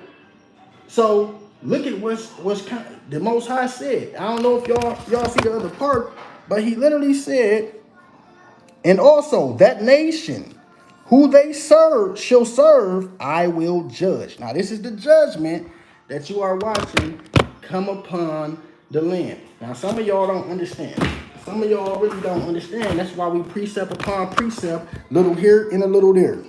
So look at what's kind of, the Most High said. I don't know if y'all see the other part, but he literally said, and also that nation who they shall serve, I will judge. Now this is the judgment that you are watching come upon the land. Now some of y'all don't understand. Some of y'all really don't understand. That's why we precept upon precept, little here and a little there.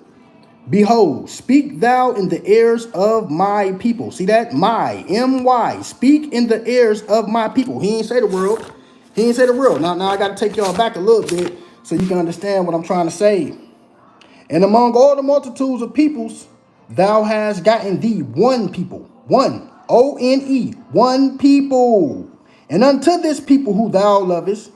Behold, speak thou in the ears of my people. See that? My, M-Y. Speak in the ears of my people. He ain't say the world. He ain't say the world. Now I got to take y'all back a little bit so you can understand what I'm trying to say. And among all the multitudes of peoples, thou hast gotten thee one people. One. O-N-E. One people. And unto this people who thou lovest,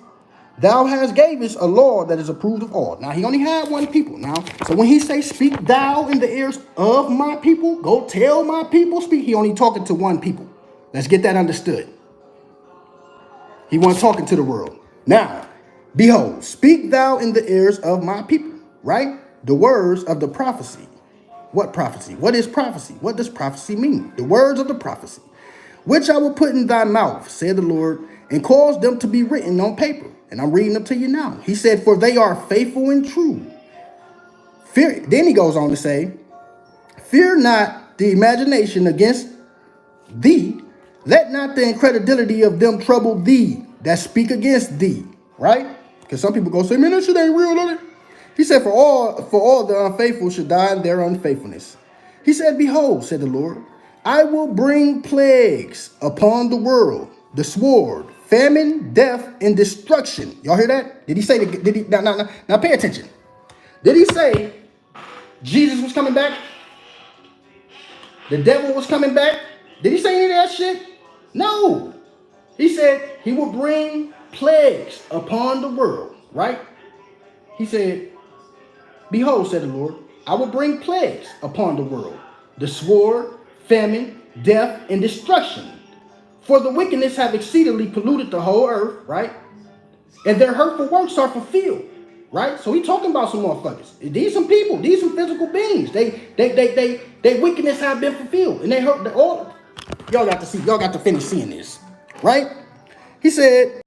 thou hast gavest a law that is approved of all. Now, he only had one people. Now, so when he say, speak thou in the ears of my people, go tell my people, speak, he only talking to one people. Let's get that understood. He wasn't talking to the world. Now, behold, speak thou in the ears of my people, right? The words of the prophecy. What prophecy? What is prophecy? What does prophecy mean? The words of the prophecy, which I will put in thy mouth, said the Lord, and cause them to be written on paper. And I'm reading them to you now. He said, for they are faithful and true. Fear. Then he goes on to say, fear not the imagination against thee. Let not the incredulity of them trouble thee that speak against thee. Right? Because some people go say, man, that shit ain't real, is it? He said, for all the unfaithful should die in their unfaithfulness. He said, behold, said the Lord, I will bring plagues upon the world, the sword, famine, death, and destruction. Y'all hear that? Did he say, now pay attention. Did he say Jesus was coming back? The devil was coming back? Did he say any of that shit? No. He said he will bring plagues upon the world, right? He said, behold, said the Lord, I will bring plagues upon the world, the sword, famine, death, and destruction. For the wickedness have exceedingly polluted the whole earth, right? And their hurtful works are fulfilled, right? So he talking about some motherfuckers. These some people, these some physical beings. They wickedness have been fulfilled, and they hurt the all. Y'all got to see. Y'all got to finish seeing this, right? He said,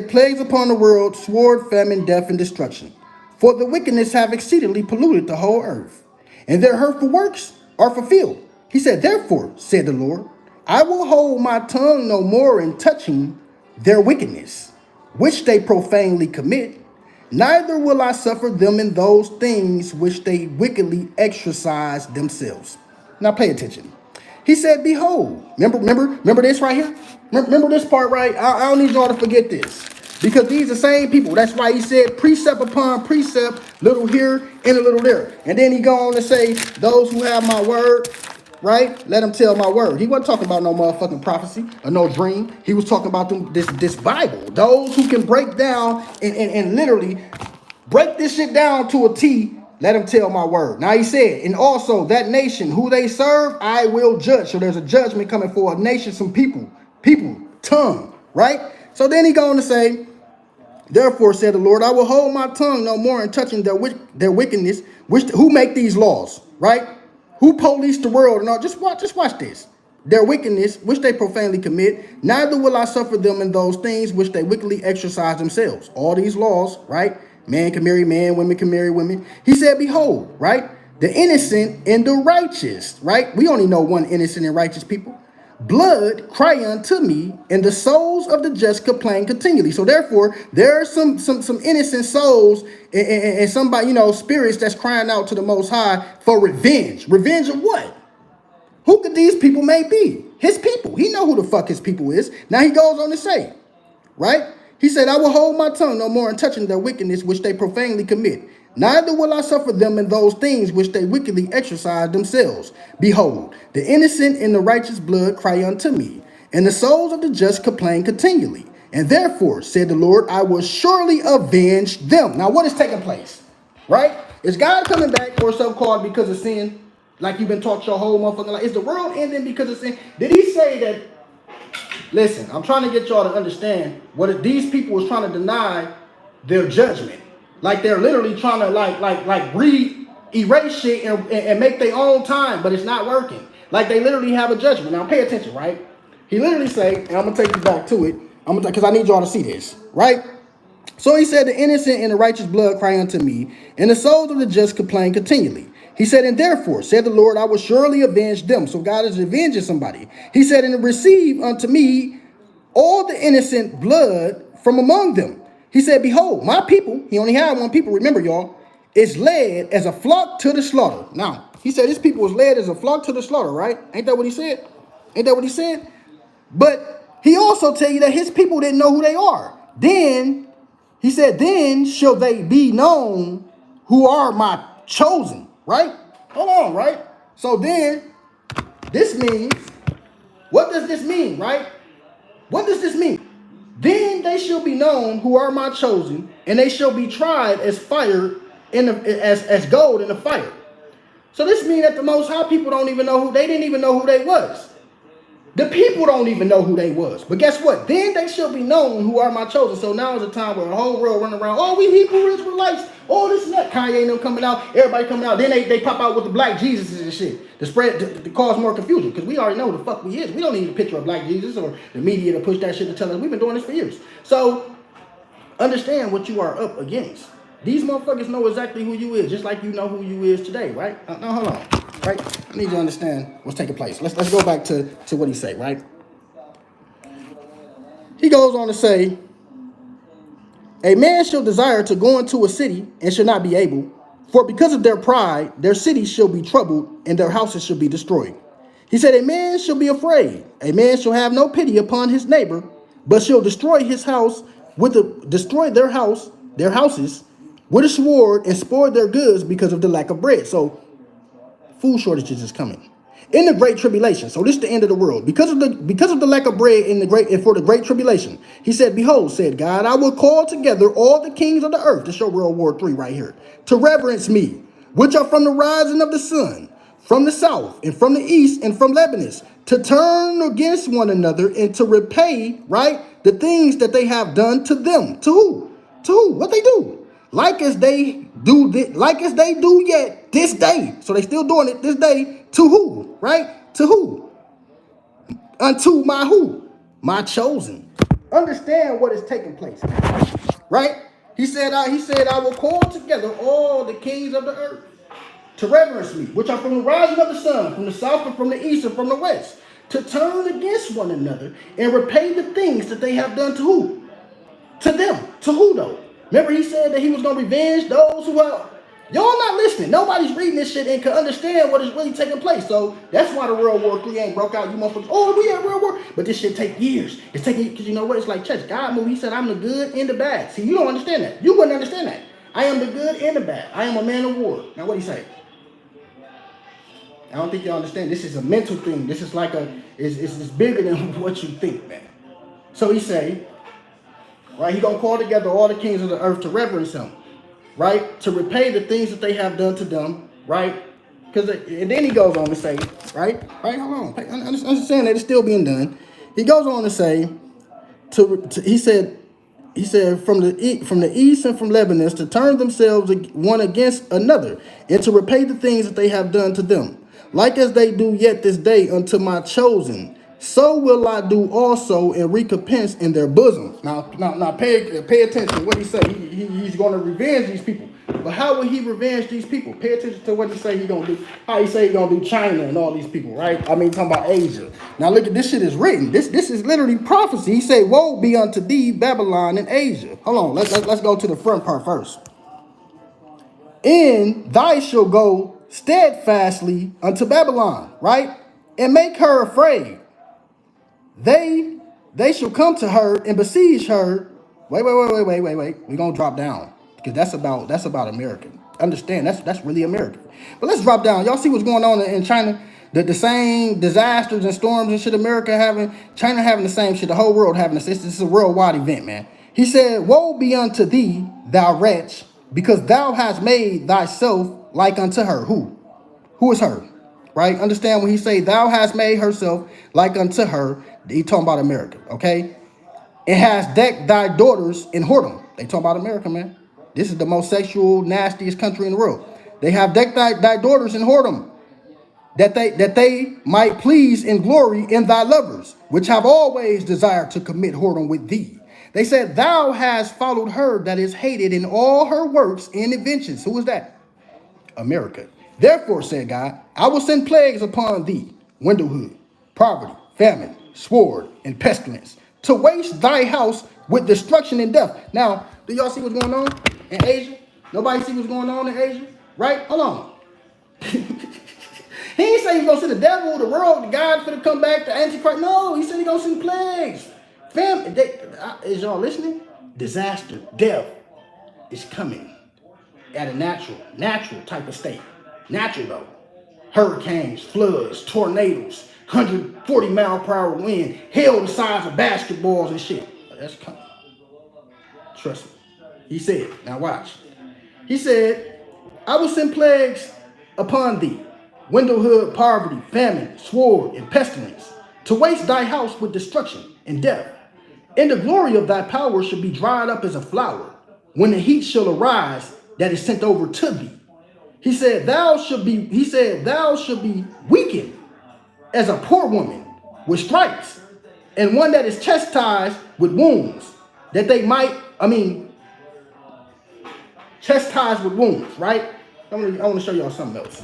plagues upon the world, sword, famine, death, and destruction. For the wickedness have exceedingly polluted the whole earth, and their hurtful works are fulfilled. He said, therefore, said the Lord, I will hold my tongue no more in touching their wickedness, which they profanely commit, neither will I suffer them in those things which they wickedly exercise themselves. Now pay attention. He said, behold, remember this right here? Remember this part, right? I don't need y'all to forget this. Because these are the same people. That's why he said precept upon precept, little here and a little there. And then he go on to say, those who have my word, right? Let them tell my word. He wasn't talking about no motherfucking prophecy or no dream. He was talking about this Bible. Those who can break down and literally break this shit down to a T, let them tell my word. Now he said, and also that nation who they serve, I will judge. So there's a judgment coming for a nation, some people, tongue, right? So then he going to say, therefore, said the Lord, I will hold my tongue no more in touching their wickedness. Who make these laws, right? Who police the world and all? Just watch this. Their wickedness, which they profanely commit, neither will I suffer them in those things which they wickedly exercise themselves. All these laws, right? Man can marry man, women can marry women. He said, behold, right? The innocent and the righteous, right? We only know one innocent and righteous people. blood cry unto me, and the souls of the just complain continually. So therefore, there are some innocent souls and somebody, spirits that's crying out to the Most High for revenge. Revenge of what? Who could these people may be? His people. He know who the fuck his people is. Now he goes on to say, right? He said, I will hold my tongue no more in touching their wickedness which they profanely commit. Neither will I suffer them in those things which they wickedly exercise themselves. Behold, the innocent and the righteous blood cry unto me, and the souls of the just complain continually. And therefore, said the Lord, I will surely avenge them. Now, what is taking place? Right? Is God coming back or so-called because of sin? Like you've been taught your whole motherfucking life. Is the world ending because of sin? Did he say that? Listen, I'm trying to get y'all to understand what these people was trying to deny their judgment. Like they're literally trying to erase shit and make their own time, but it's not working. Like they literally have a judgment. Now pay attention, right? He literally say, and I'm gonna take you back to it. Because I need y'all to see this, right? So he said, the innocent and the righteous blood cry unto me, and the souls of the just complain continually. He said, and therefore, said the Lord, I will surely avenge them. So God is avenging somebody. He said, and receive unto me all the innocent blood from among them. He said, behold, my people, he only had one people, remember y'all, is led as a flock to the slaughter. Now, he said his people was led as a flock to the slaughter, right? Ain't that what he said? Ain't that what he said? But he also tell you that his people didn't know who they are. Then, he said, then shall they be known who are my chosen, right? Hold on, right? So then, this means, what does this mean, right? What does this mean? Then they shall be known who are my chosen, and they shall be tried as fire as gold in the fire. So this means that the Most High people don't even know they didn't even know who they was. The people don't even know who they was. But guess what? Then they shall be known who are my chosen. So now is a time where the whole world running around, oh, we Hebrew Israelites, oh, this and that. Kanye and them coming out, everybody coming out. Then they pop out with the black Jesus and shit to cause more confusion. Because we already know who the fuck we is. We don't need a picture of black Jesus or the media to push that shit to tell us. We've been doing this for years. So understand what you are up against. These motherfuckers know exactly who you is, just like you know who you is today, right? Now, hold on, right? I need you to understand what's taking place. Let's go back to what he say, right? He goes on to say, a man shall desire to go into a city and shall not be able, for because of their pride, their cities shall be troubled and their houses shall be destroyed. He said, a man shall be afraid. A man shall have no pity upon his neighbor, but shall destroy his house destroy their houses with a sword and spoil their goods because of the lack of bread. So food shortages is coming in the great tribulation. So this is the end of the world because of the lack of bread for the great tribulation. He said, behold, said God, I will call together all the kings of the earth, to show World War III right here, to reverence me, which are from the rising of the sun, from the south and from the east and from Lebanon, to turn against one another and to repay, right, the things that they have done to them. To who? To who? What they do? Like as they do yet this day. So they still doing it this day. To who? Right? To who? Unto my who? My chosen. Understand what is taking place. Right? He said, I will call together all the kings of the earth to reverence me, which are from the rising of the sun, from the south and from the east and from the west, to turn against one another and repay the things that they have done to who? To them. To who though? Remember he said that he was going to revenge those who are... Y'all not listening. Nobody's reading this shit and can understand what is really taking place. So that's why the World War III ain't broke out. You motherfuckers, oh, we at World War. But this shit take years. It's taking, because you know what? It's like church. God moved. He said, I'm the good and the bad. See, you don't understand that. You wouldn't understand that. I am the good and the bad. I am a man of war. Now what he say? I don't think you understand. This is a mental thing. This is like it's bigger than what you think, man. So he say, right, he gonna call together all the kings of the earth to reverence him, right, to repay the things that they have done to them, right? And then he goes on to say, right, hold on, understand that it's still being done. He goes on to say, he said from the east and from Lebanon to turn themselves one against another and to repay the things that they have done to them, like as they do yet this day unto my chosen. So will I do also in recompense in their bosom. Now pay attention to what he say. He's going to revenge these people. But But how will he revenge these people? Pay attention to what he say he gonna do. How he say he gonna do China and all these people, right? I mean, talking about Asia. Now look at this shit is written. This is literally prophecy. He say, "Woe be unto thee, Babylon and Asia." Hold on, let's go to the front part first. And thy shall go steadfastly unto Babylon, right? And make her afraid. They shall come to her and besiege her. Wait. We're gonna drop down because that's about America. Understand that's really America. But let's drop down. Y'all see what's going on in China? The same disasters and storms and shit America having, China having the same shit, the whole world having this. This is a worldwide event, man. He said, "Woe be unto thee, thou wretch, because thou hast made thyself like unto her." Who? Who is her? Right? Understand when he say thou hast made herself like unto her, he talking about America, okay? It has decked thy daughters in whoredom. They talking about America, man. This is the most sexual, nastiest country in the world. They have decked thy daughters in whoredom, that they might please in glory in thy lovers, which have always desired to commit whoredom with thee. They said, thou hast followed her that is hated in all her works and inventions. Who is that? America. Therefore, said God, I will send plagues upon thee, widowhood, poverty, famine, sword, and pestilence, to waste thy house with destruction and death. Now, do y'all see what's going on in Asia? Nobody see what's going on in Asia? Right? Hold on. He ain't say he's gonna send the devil, the world, the God for to come back, the Antichrist. No, he said he's gonna send plagues. Famine. Is y'all listening? Disaster, death is coming at a natural type of state. Natural though. Hurricanes, floods, tornadoes, 140 mile per hour wind, hell the size of basketballs and shit. That's coming. Trust me. He said, now watch. He said, I will send plagues upon thee, widowhood, poverty, famine, sword, and pestilence, to waste thy house with destruction and death. And the glory of thy power shall be dried up as a flower, when the heat shall arise that is sent over to thee. He said, thou should be weakened as a poor woman with stripes, and one that is chastised with wounds, that they might, chastised with wounds, right? I want to show y'all something else.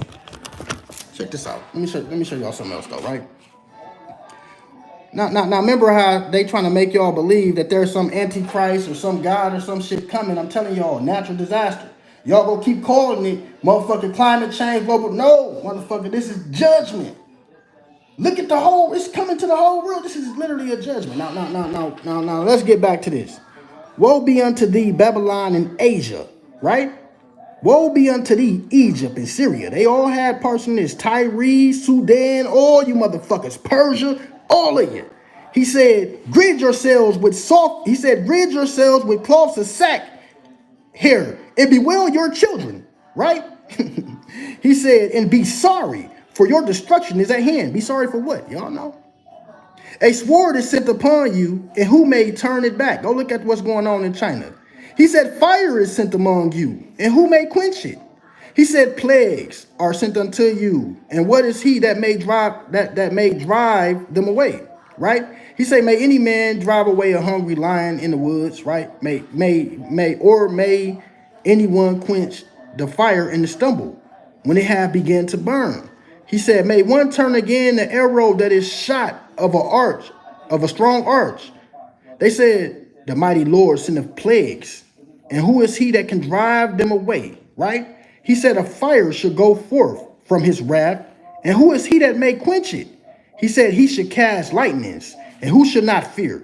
Check this out. Let me show y'all something else though, right? Now, remember how they trying to make y'all believe that there's some antichrist or some God or some shit coming. I'm telling y'all, natural disaster. Y'all gonna keep calling it motherfucking climate change, global. No, motherfucker, this is judgment. Look at it's coming to the whole world. This is literally a judgment. Now, let's get back to this. Woe be unto thee, Babylon and Asia, right? Woe be unto thee, Egypt and Syria. They all had parts in this. Tyre, Sudan, all you motherfuckers. Persia, all of you. He said, rid yourselves with cloths of sack hair, and bewail your children, right? He said, and be sorry, for your destruction is at hand. Be sorry for what? Y'all know. A sword is sent upon you, and who may turn it back? Go look at what's going on in China. He said, fire is sent among you, and who may quench it? He said, plagues are sent unto you, and what is he that may drive them away? Right? He said, may any man drive away a hungry lion in the woods, right? May anyone quench the fire in the stubble when it have begun to burn. He said, may one turn again the arrow that is shot of a strong arch. They said, the mighty Lord sendeth plagues, and who is he that can drive them away? Right? He said, a fire should go forth from his wrath, and who is he that may quench it? He said, he should cast lightnings, and who should not fear?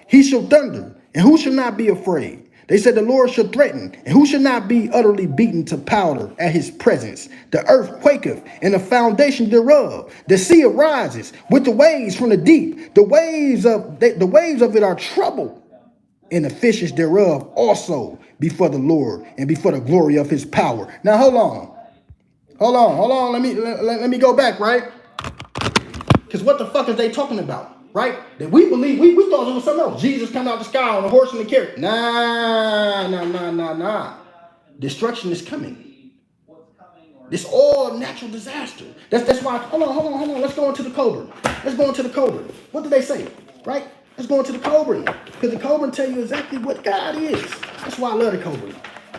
He shall thunder, and who shall not be afraid? They said, the Lord shall threaten, and who shall not be utterly beaten to powder at his presence? The earth quaketh, and the foundation thereof. The sea arises with the waves from the deep. The waves of it are troubled, and the fishes thereof also before the Lord, and before the glory of his power. Now, hold on. Let me go back, right? Because what the fuck is they talking about? Right? That we believe, we thought it was something else. Jesus coming out the sky on a horse and a carrot. Nah. Destruction is coming. This all natural disaster. That's why, hold on. Let's go into the Cobra. What did they say? Right? Let's go into the Cobra. Because the Cobra tell you exactly what God is. That's why I love the Cobra.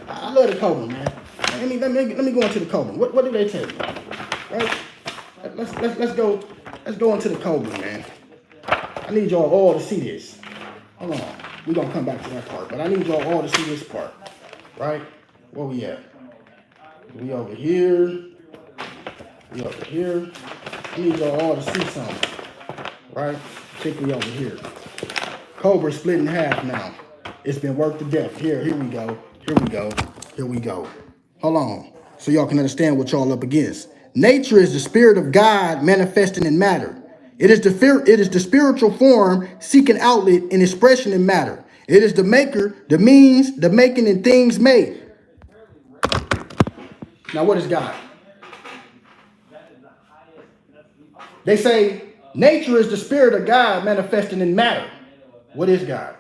I love the Cobra, man. Let me go into the Coburn. What do they tell you? Right? Let's go into the Coburn, man. I need y'all all to see this. Hold on. We're gonna come back to that part, but I need y'all all to see this part. Right? Where we at? We over here. We over here. I need y'all all to see something. Right? Particularly over here. Cobra split in half now. It's been worked to death. Here we go. Here we go. Here we go. Hold on. So y'all can understand what y'all up against. Nature is the spirit of God manifesting in matter. It is the spiritual form seeking outlet and expression in matter. It is the maker, the means, the making and things made. Now what is God? They say nature is the spirit of God manifesting in matter. What is God?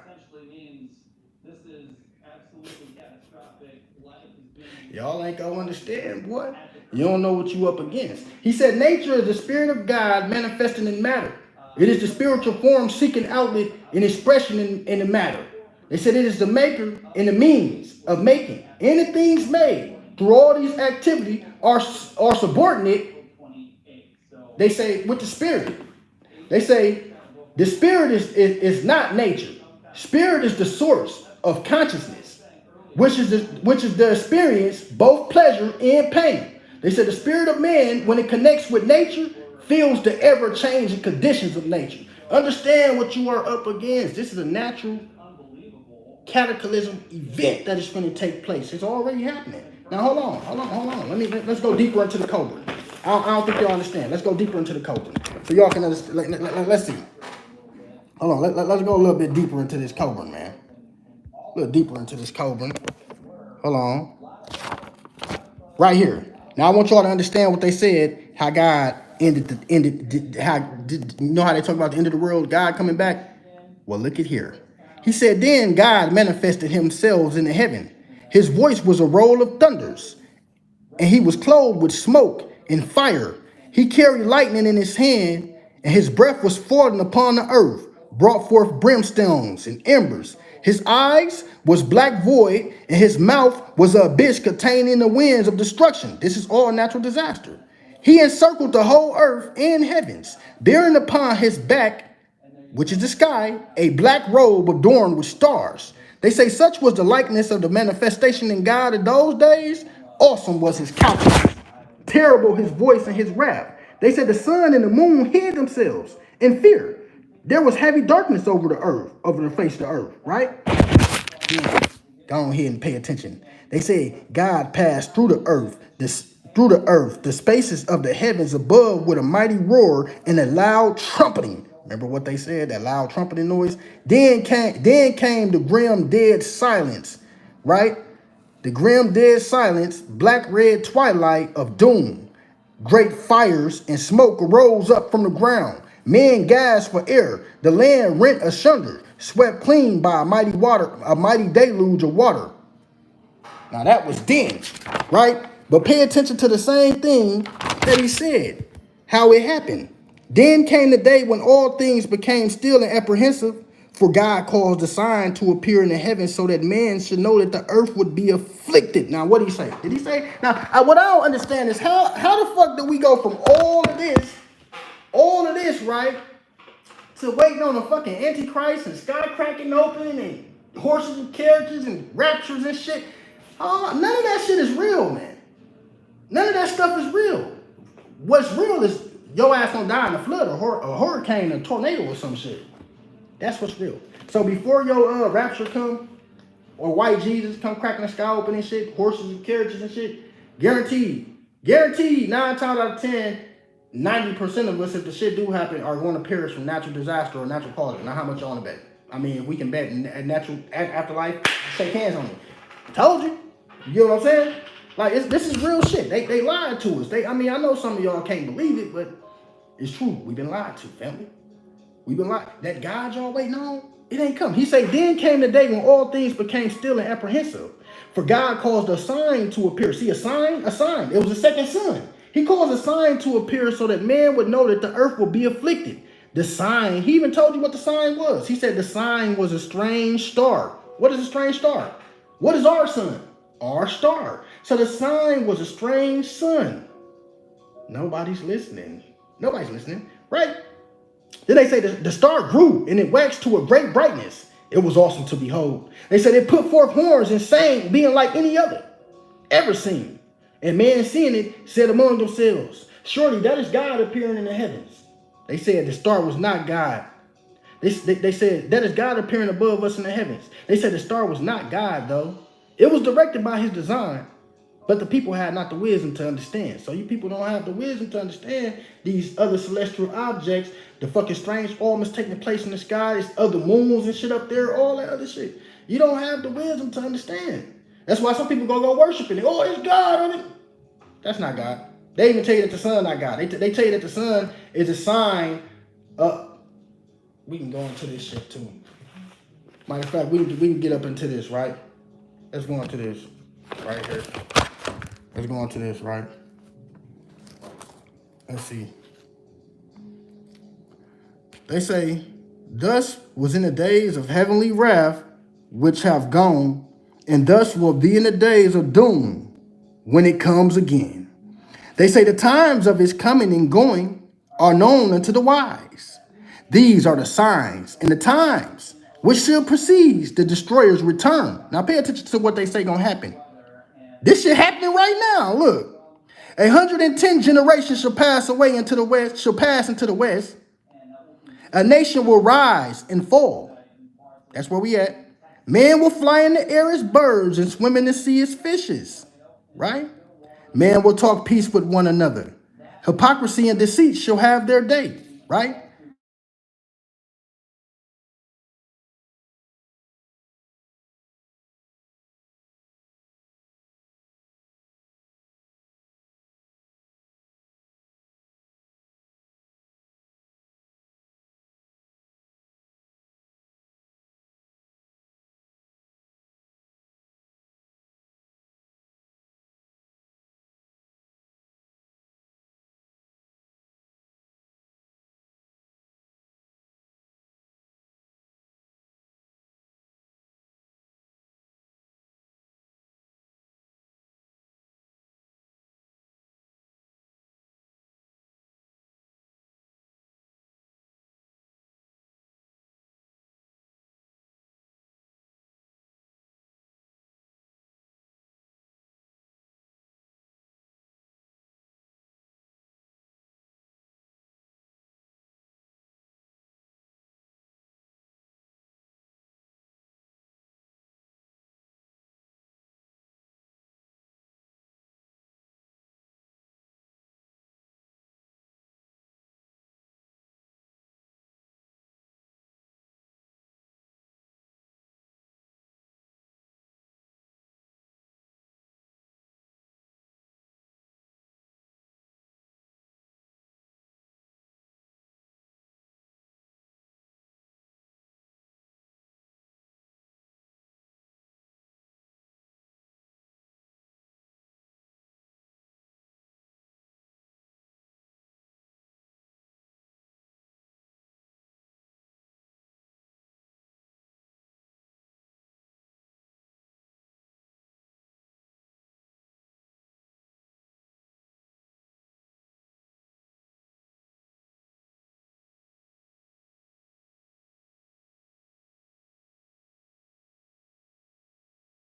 Y'all ain't gonna understand, boy. You don't know what you up against. He said nature is the spirit of God manifesting in matter. It is the spiritual form seeking outlet and expression in the matter. They said it is the maker and the means of making. Any things made through all these activities are subordinate. They say with the spirit. They say the spirit is not nature. Spirit is the source of consciousness, which is the experience, both pleasure and pain. They said the spirit of man, when it connects with nature, feels the ever-changing conditions of nature. Understand what you are up against. This is a natural cataclysm event that is going to take place. It's already happening. Now hold on. Let's go deeper into the Cobra. I don't think y'all understand. Let's go deeper into the Cobra so y'all can understand. Let's see. Hold on. Let's go a little bit deeper into this Cobra, man. A little deeper into this Cobra. Hold on. Right here. Now I want y'all to understand what they said. How God you know how they talk about the end of the world, God coming back? Well, look at here. He said, then God manifested himself in the heaven. His voice was a roll of thunders, and he was clothed with smoke and fire. He carried lightning in his hand, and his breath was falling upon the earth, brought forth brimstones and embers. His eyes was black void, and his mouth was a abyss containing the winds of destruction. This is all natural disaster. He encircled the whole earth and heavens, bearing upon his back, which is the sky, a black robe adorned with stars. They say such was the likeness of the manifestation in God in those days. Awesome was his countenance, terrible his voice and his wrath. They said the sun and the moon hid themselves in fear. There was heavy darkness over the earth, over the face of the earth, right? Yeah. Go ahead and pay attention. They say God passed through the earth, the spaces of the heavens above with a mighty roar and a loud trumpeting. Remember what they said, that loud trumpeting noise? Then came the grim dead silence, right? The grim dead silence, black red twilight of doom. Great fires and smoke arose up from the ground. Men gasped for air. The land rent asunder, swept clean by a mighty deluge of water. Now that was then, right? But pay attention to the same thing that he said, how it happened. Then came the day when all things became still and apprehensive, for God caused a sign to appear in the heavens so that man should know that the earth would be afflicted. Now, what did he say? Did he say? Now, what I don't understand is how the fuck do we go from all of this, right, to waiting on a fucking Antichrist and sky cracking open and horses and carriages and raptures and shit? None of that shit is real, man. None of that stuff is real. What's real is your ass gonna die in a flood or a hurricane, a tornado or some shit. That's what's real. So before your rapture come, or white Jesus come cracking the sky open and shit, horses and carriages and shit, guaranteed, 9 times out of 10, 90% of us, if the shit do happen, are going to perish from natural disaster or natural causes. Now, how much you want to bet? I mean, if we can bet natural afterlife, shake hands on it. Told you. You know what I'm saying? Like, this is real shit. They lied to us. I know some of y'all can't believe it, but it's true. We've been lied to, family. We've been lied. That God y'all waiting on, it ain't come. He said, then came the day when all things became still and apprehensive. For God caused a sign to appear. See, a sign. It was the second son. He caused a sign to appear so that man would know that the earth will be afflicted. The sign, he even told you what the sign was. He said the sign was a strange star. What is a strange star? What is our sun? our star. So the sign was a strange sun. Nobody's listening. Nobody's listening, right? Then they say the star grew and it waxed to a great brightness. It was awesome to behold. They said it put forth horns and sang, being like any other ever seen. And man seeing it said among themselves, surely that is God appearing in the heavens. They said the star was not God. They said that is God appearing above us in the heavens. They said the star was not God though. It was directed by his design, but the people had not the wisdom to understand. So you people don't have the wisdom to understand these other celestial objects, the fucking strange ornaments taking place in the sky, there's other moons and shit up there, all that other shit. You don't have the wisdom to understand. That's why some people go worshiping it. Oh, it's God on it. That's not God. They even tell you that the sun not God. They tell you that the sun is a sign. We can go into this shit too. Matter of fact, we can get up into this, right? Let's go into this right here. Let's go into this, right? Let's see. They say, thus was in the days of heavenly wrath, which have gone, and thus will be in the days of doom when it comes again. They say the times of his coming and going are known unto the wise. These are the signs and the times which shall precede the destroyer's return. Now pay attention to what they say gonna happen. This shit happening right now. Look. 110 generations shall pass away into the west, shall pass into the west. A nation will rise and fall. That's where we at. Man will fly in the air as birds and swim in the sea as fishes. Right? Man will talk peace with one another. Hypocrisy and deceit shall have their day. Right?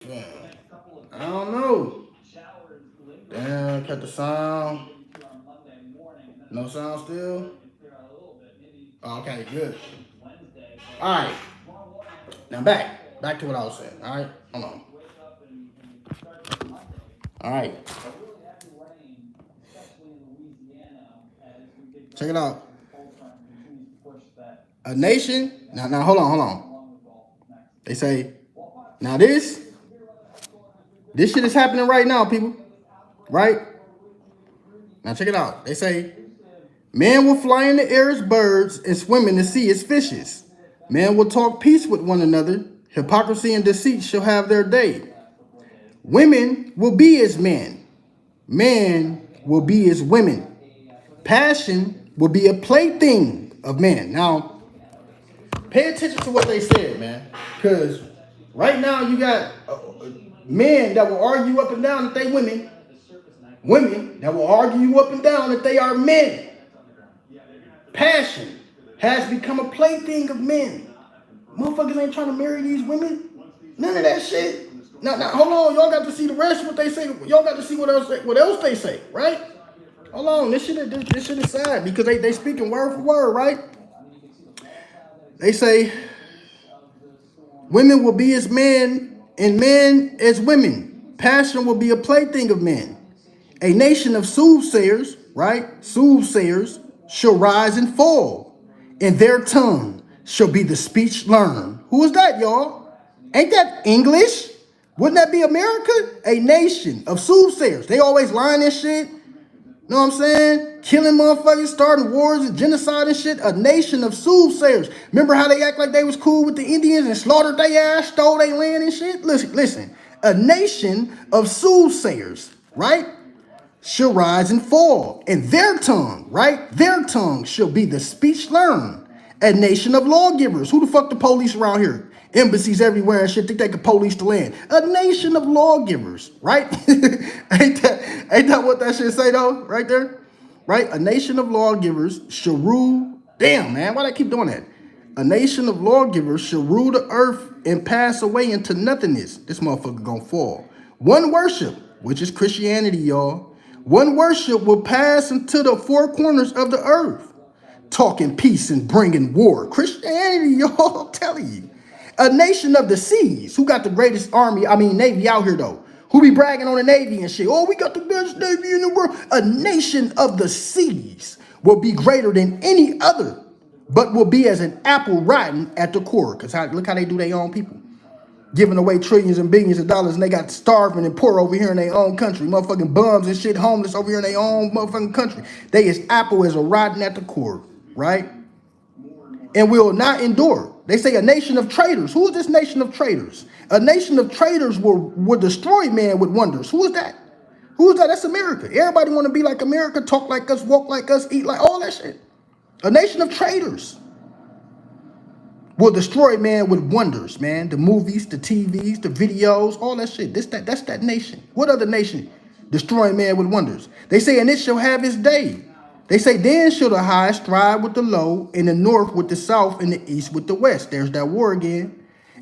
Yeah. I don't know. Damn, cut the sound. No sound still? Okay, good. All right. Now back to what I was saying. All right, hold on. All right, check it out. A nation. Now, hold on. They say now this shit is happening right now, people. Right now, check it out. They say men will fly in the air as birds and swim in the sea as fishes. Men will talk peace with one another. Hypocrisy and deceit shall have their day. Women will be as men. Men will be as women. Passion will be a plaything of man. Now, pay attention to what they said, man. Because right now you got Men that will argue up and down that they women. Women that will argue up and down that they are men. Passion has become a plaything of men. Motherfuckers ain't trying to marry these women. None of that shit. Now, hold on. Y'all got to see the rest of what they say. Y'all got to see what else they say, right? Hold on. This shit is sad because they speaking word for word, right? They say women will be as men and men as women. Passion will be a plaything of men. A nation of soothsayers, right? Soothsayers shall rise and fall, and their tongue shall be the speech learned. Who is that, y'all? Ain't that English? Wouldn't that be America? A nation of soothsayers. They always lying and shit. Know what I'm saying? Killing motherfuckers, starting wars and genocide and shit. A nation of soothsayers. Remember how they act like they was cool with the Indians and slaughtered their ass, stole their land and shit? Listen. A nation of soothsayers, right? Shall rise and fall, and their tongue, right? Their tongue shall be the speech learned. A nation of lawgivers. Who the fuck the police around here? Embassies everywhere and shit. Think they could police the land. A nation of lawgivers, right? ain't that what that shit say though? Right there, right? A nation of lawgivers shall rule. Damn, man, why they keep doing that? A nation of lawgivers shall rule the earth and pass away into nothingness. This motherfucker gonna fall. One worship, which is Christianity, y'all. One worship will pass into the four corners of the earth, talking peace and bringing war. Christianity, y'all, I'm telling you. A nation of the seas. Who got the greatest navy out here, though? Who be bragging on the Navy and shit? Oh, we got the best Navy in the world. A nation of the seas will be greater than any other, but will be as an apple rotten at the core. Because look how they do their own people. Giving away trillions and billions of dollars, and they got starving and poor over here in their own country. Motherfucking bums and shit, homeless over here in their own motherfucking country. They is apple as a rotten at the core, right? And will not endure. They say a nation of traitors. Who is this nation of traitors? A nation of traitors will destroy man with wonders. Who is that? Who is that? That's America. Everybody want to be like America, talk like us, walk like us, eat like all that shit. A nation of traitors will destroy man with wonders, man. The movies, the TVs, the videos, all that shit. That's that nation. What other nation destroying man with wonders? They say, and it shall have its day. They say, then shall the high strive with the low, and the north with the south, and the east with the west. There's that war again.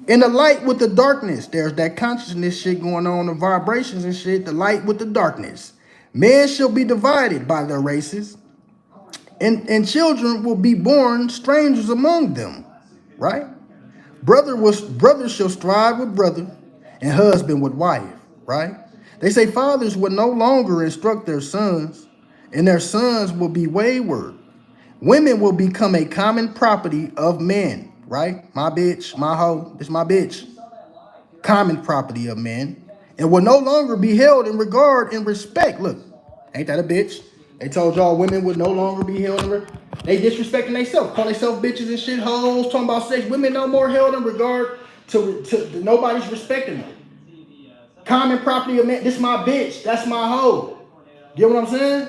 And the light with the darkness. There's that consciousness shit going on, the vibrations and shit. The light with the darkness. Men shall be divided by their races, and children will be born strangers among them. Right? Brother shall strive with brother, and husband with wife, right? They say fathers will no longer instruct their sons, and their sons will be wayward. Women will become a common property of men, right? My bitch, my hoe, this my bitch. Common property of men, and will no longer be held in regard and respect. Look, ain't that a bitch? They told y'all women would no longer be held in regard. They disrespecting themselves, calling themselves bitches and shit hoes, talking about sex. Women no more held in regard to nobody's respecting them. Common property of men. This my bitch. That's my hoe. Get what I'm saying?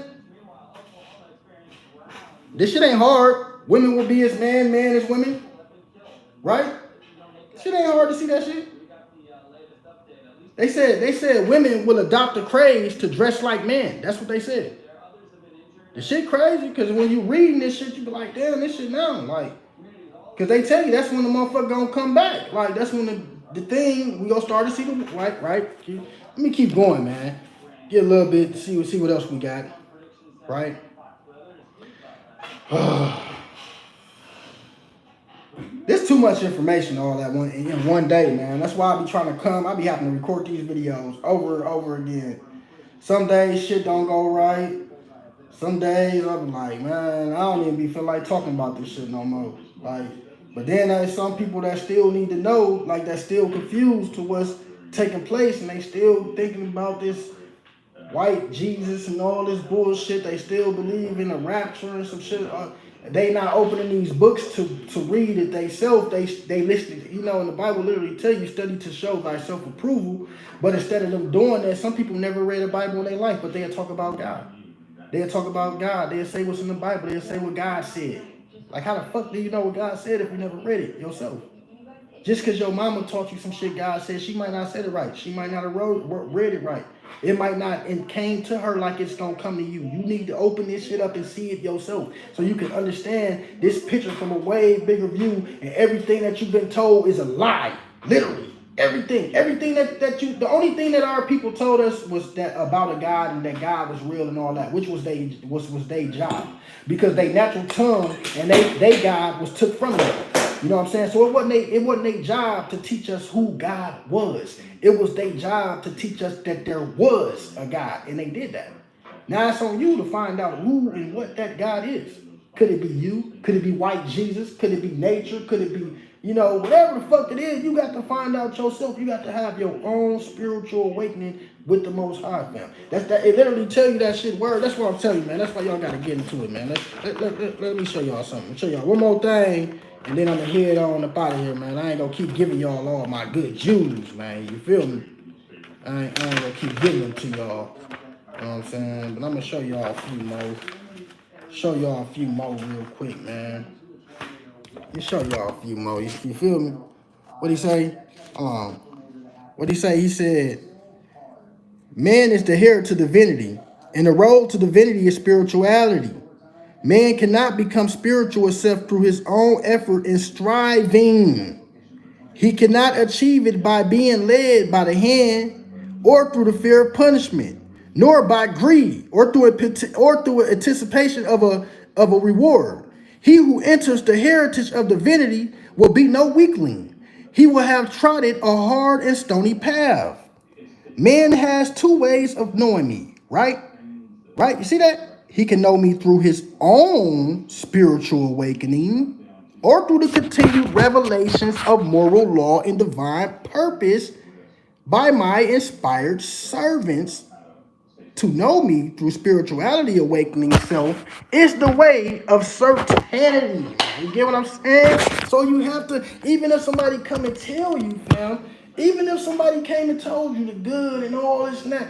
This shit ain't hard. Women will be as man, man as women. Right? Shit ain't hard to see that shit. They said women will adopt the craze to dress like men. That's what they said. The shit crazy, because when you reading this shit, you be like, damn, this shit now. Like, because they tell you that's when the motherfucker gonna come back. Like, that's when the thing, we gonna start to see the, right? Let me keep going, man. Get a little bit, see what else we got. Right? There's too much information all that in one day, man. That's why I be trying to come. I be having to record these videos over and over again. Some days shit don't go right. Some days I'm like, man, I don't even be feel like talking about this shit no more. Like, but then there's some people that still need to know, like that's still confused to what's taking place, and they still thinking about this white Jesus and all this bullshit. They still believe in a rapture and some shit. They not opening these books to read it themselves. They listen, you know, and the Bible literally tell you, study to show thyself approval. But instead of them doing that, some people never read the Bible in their life, but they'll talk about God. They'll talk about God. They'll say what's in the Bible. They'll say what God said. Like, how the fuck do you know what God said if you never read it yourself? Just because your mama taught you some shit God said, she might not said it right. She might not have read it right. It might not and came to her like it's gonna come to you. You need to open this shit up and see it yourself so you can understand this picture from a way bigger view, and everything that you've been told is a lie. Literally. Everything that you, the only thing that our people told us was that about a God and that God was real and all that, which was their job, because they natural tongue and they God was took from them. You know what I'm saying? So it wasn't their job to teach us who God was. It was their job to teach us that there was a God, and they did that. Now it's on you to find out who and what that God is. Could it be you? Could it be white Jesus? Could it be nature? Could it be, whatever the fuck it is, you got to find out yourself. You got to have your own spiritual awakening with the Most High, fam. That's that. It literally tell you that shit word. That's what I'm telling you, man. That's why y'all got to get into it, man. Let me show y'all something. Show y'all one more thing, and then I'm going to head on up out of here, man. I ain't going to keep giving y'all all my good Jews, man. You feel me? I ain't going to keep giving them to y'all. You know what I'm saying? But I'm going to show y'all a few more. Show y'all a few more real quick, man. Let me show y'all a few more. You feel me? What he say? What he say? He said, man is the heir to divinity, and the road to divinity is spirituality. Man cannot become spiritual except through his own effort and striving. He cannot achieve it by being led by the hand or through the fear of punishment, nor by greed or through anticipation of a reward. He who enters the heritage of divinity will be no weakling. He will have trodden a hard and stony path. Man has two ways of knowing me, right? Right? You see that? He can know me through his own spiritual awakening or through the continued revelations of moral law and divine purpose by my inspired servants. To know me through spirituality awakening self is the way of certainty. You get what I'm saying? So you have to, even if somebody come and tell you, fam, even if somebody came and told you the good and all this and that,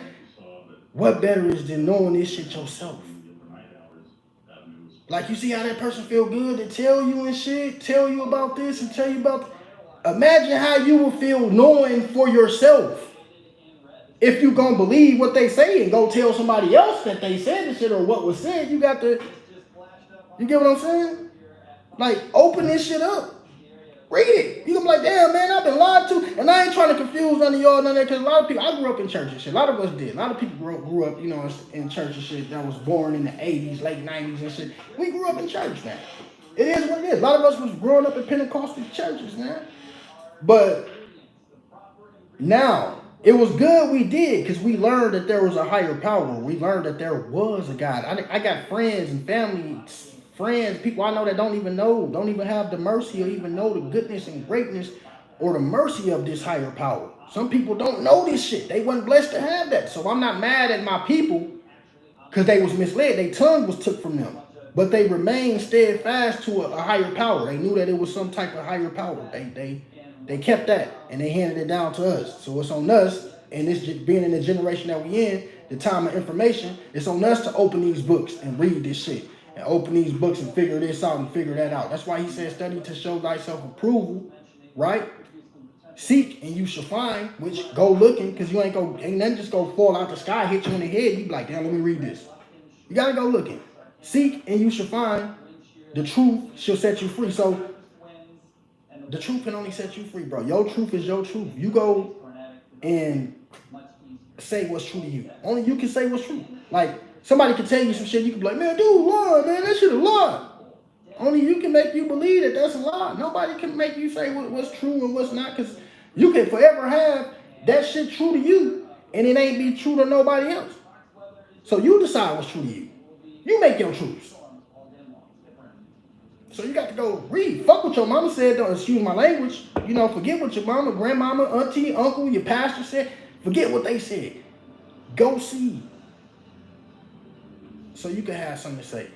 what better is than knowing this shit yourself? Like, you see how that person feel good to tell you and shit, tell you about this and tell you about imagine how you will feel knowing for yourself. If you gonna believe what they say and go tell somebody else that they said this shit or what was said, you get what I'm saying? Like, open this shit up. Read it. You gonna be like, damn, man, I've been lied to. And I ain't trying to confuse none of y'all, none of that, because a lot of people, I grew up in church and shit. A lot of us did. A lot of people grew up, in church and shit that was born in the 80s, late 90s and shit. We grew up in church, man. It is what it is. A lot of us was growing up in Pentecostal churches, man. But now, it was good we did because we learned that there was a higher power. We learned that there was a God. I got friends and family, people I know that don't even have the mercy or even know the goodness and greatness or the mercy of this higher power. Some people don't know this shit. They weren't blessed to have that. So I'm not mad at my people because they was misled. Their tongue was took from them. But they remained steadfast to a higher power. They knew that it was some type of higher power. They kept that and they handed it down to us. So it's on us, and this being in the generation that we in, the time of information, it's on us to open these books and read this shit. And open these books and figure this out and figure that out. That's why he said study to show thyself approval, right? Seek and you shall find, which go looking, because ain't nothing just go fall out the sky, hit you in the head. You be like, damn, let me read this. You gotta go looking. Seek and you shall find. The truth shall set you free. So the truth can only set you free, bro. Your truth is your truth. You go and say what's true to you. Only you can say what's true. Like, somebody can tell you some shit, you can be like, man, dude, lie, man, that shit a lie. Only you can make you believe that that's a lie. Nobody can make you say what's true and what's not, because you can forever have that shit true to you, and it ain't be true to nobody else. So you decide what's true to you. You make your truths. So you got to go read. Fuck what your mama said. Don't excuse my language. Forget what your mama, grandmama, auntie, uncle, your pastor said. Forget what they said. Go see. So you can have something to say.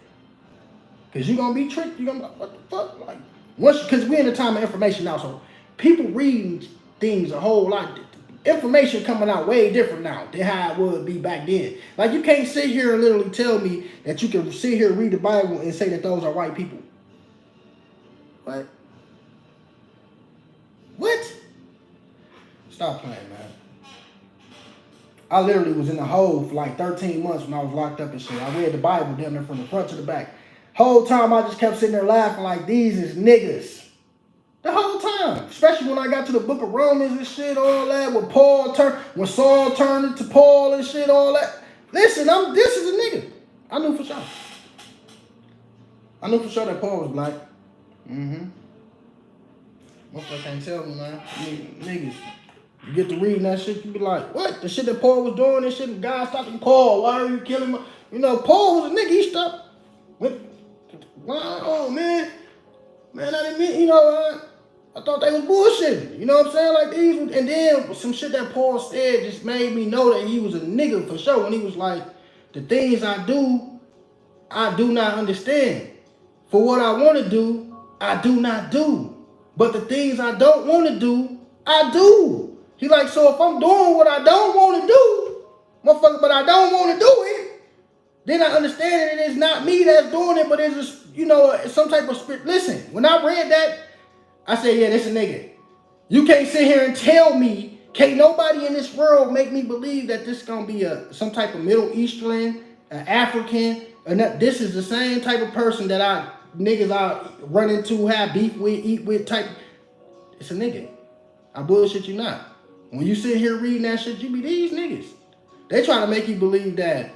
Because you're going to be tricked. You're going to be like, what the fuck? Like, because we're in the time of information now. So people reading things a whole lot. Information coming out way different now than how it would be back then. Like, you can't sit here and literally tell me that you can sit here and read the Bible and say that those are white people. What? What? Stop playing, man. I literally was in the hole for like 13 months when I was locked up and shit. I read the Bible down there from the front to the back. Whole time I just kept sitting there laughing like these is niggas. The whole time. Especially when I got to the book of Romans and shit, all that, when Saul turned into Paul and shit, all that. Listen, this is a nigga. I knew for sure. I knew for sure that Paul was black. Motherfucker can't tell me, man. Niggas. You get to reading that shit, you be like, what? The shit that Paul was doing and shit, and God stopped Paul. Why are you killing him? You know, Paul was a nigga, he stopped. Oh, man. Man, I didn't mean, I thought they was bullshitting. You know what I'm saying? Like these, and then some shit that Paul said just made me know that he was a nigga for sure. When he was like, the things I do not understand. For what I want to do, I do not do. But the things I don't want to do, I do. He like, so if I'm doing what I don't want to do, motherfucker, but I don't want to do it, then I understand that it's not me that's doing it, but it's just, some type of spirit. Listen, when I read that, I said, yeah, this a nigga. You can't sit here and tell me, can't nobody in this world make me believe that this is going to be some type of Middle Eastern, African, and that this is the same type of person that I run into, have beef with, eat with type. It's a nigga. I bullshit you not. When you sit here reading that shit, you be these niggas. They try to make you believe that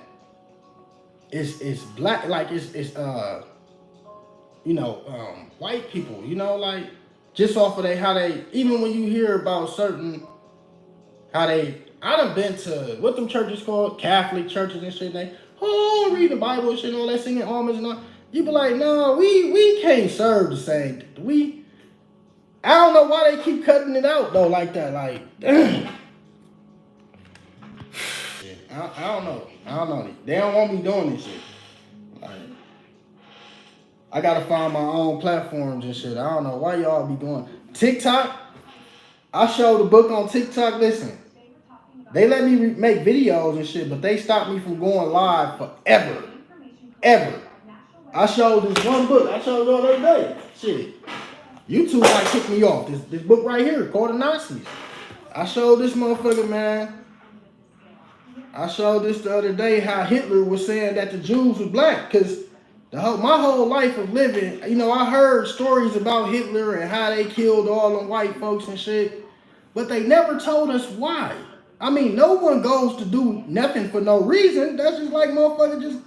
it's black, like it's white people, like just off of how they, even when you hear about certain, I done been to, what them churches called, Catholic churches and shit, they, read the Bible and shit and all that, singing almonds and all, you be like, no, we can't serve the same, I don't know why they keep cutting it out though like that, like, I don't know, they don't want me doing this shit, like, I gotta find my own platforms and shit. I don't know why y'all be doing TikTok. I showed the book on TikTok. Listen, they let me make videos and shit, but they stopped me from going live forever. Ever. I showed this one book. I showed y'all the other day. Shit. YouTube might kick me off. This book right here called The Nazis. I showed this motherfucker, man. I showed this the other day how Hitler was saying that the Jews was black, because my whole life of living, I heard stories about Hitler and how they killed all them white folks and shit, but they never told us why. I mean, no one goes to do nothing for no reason. That's just like motherfucker just,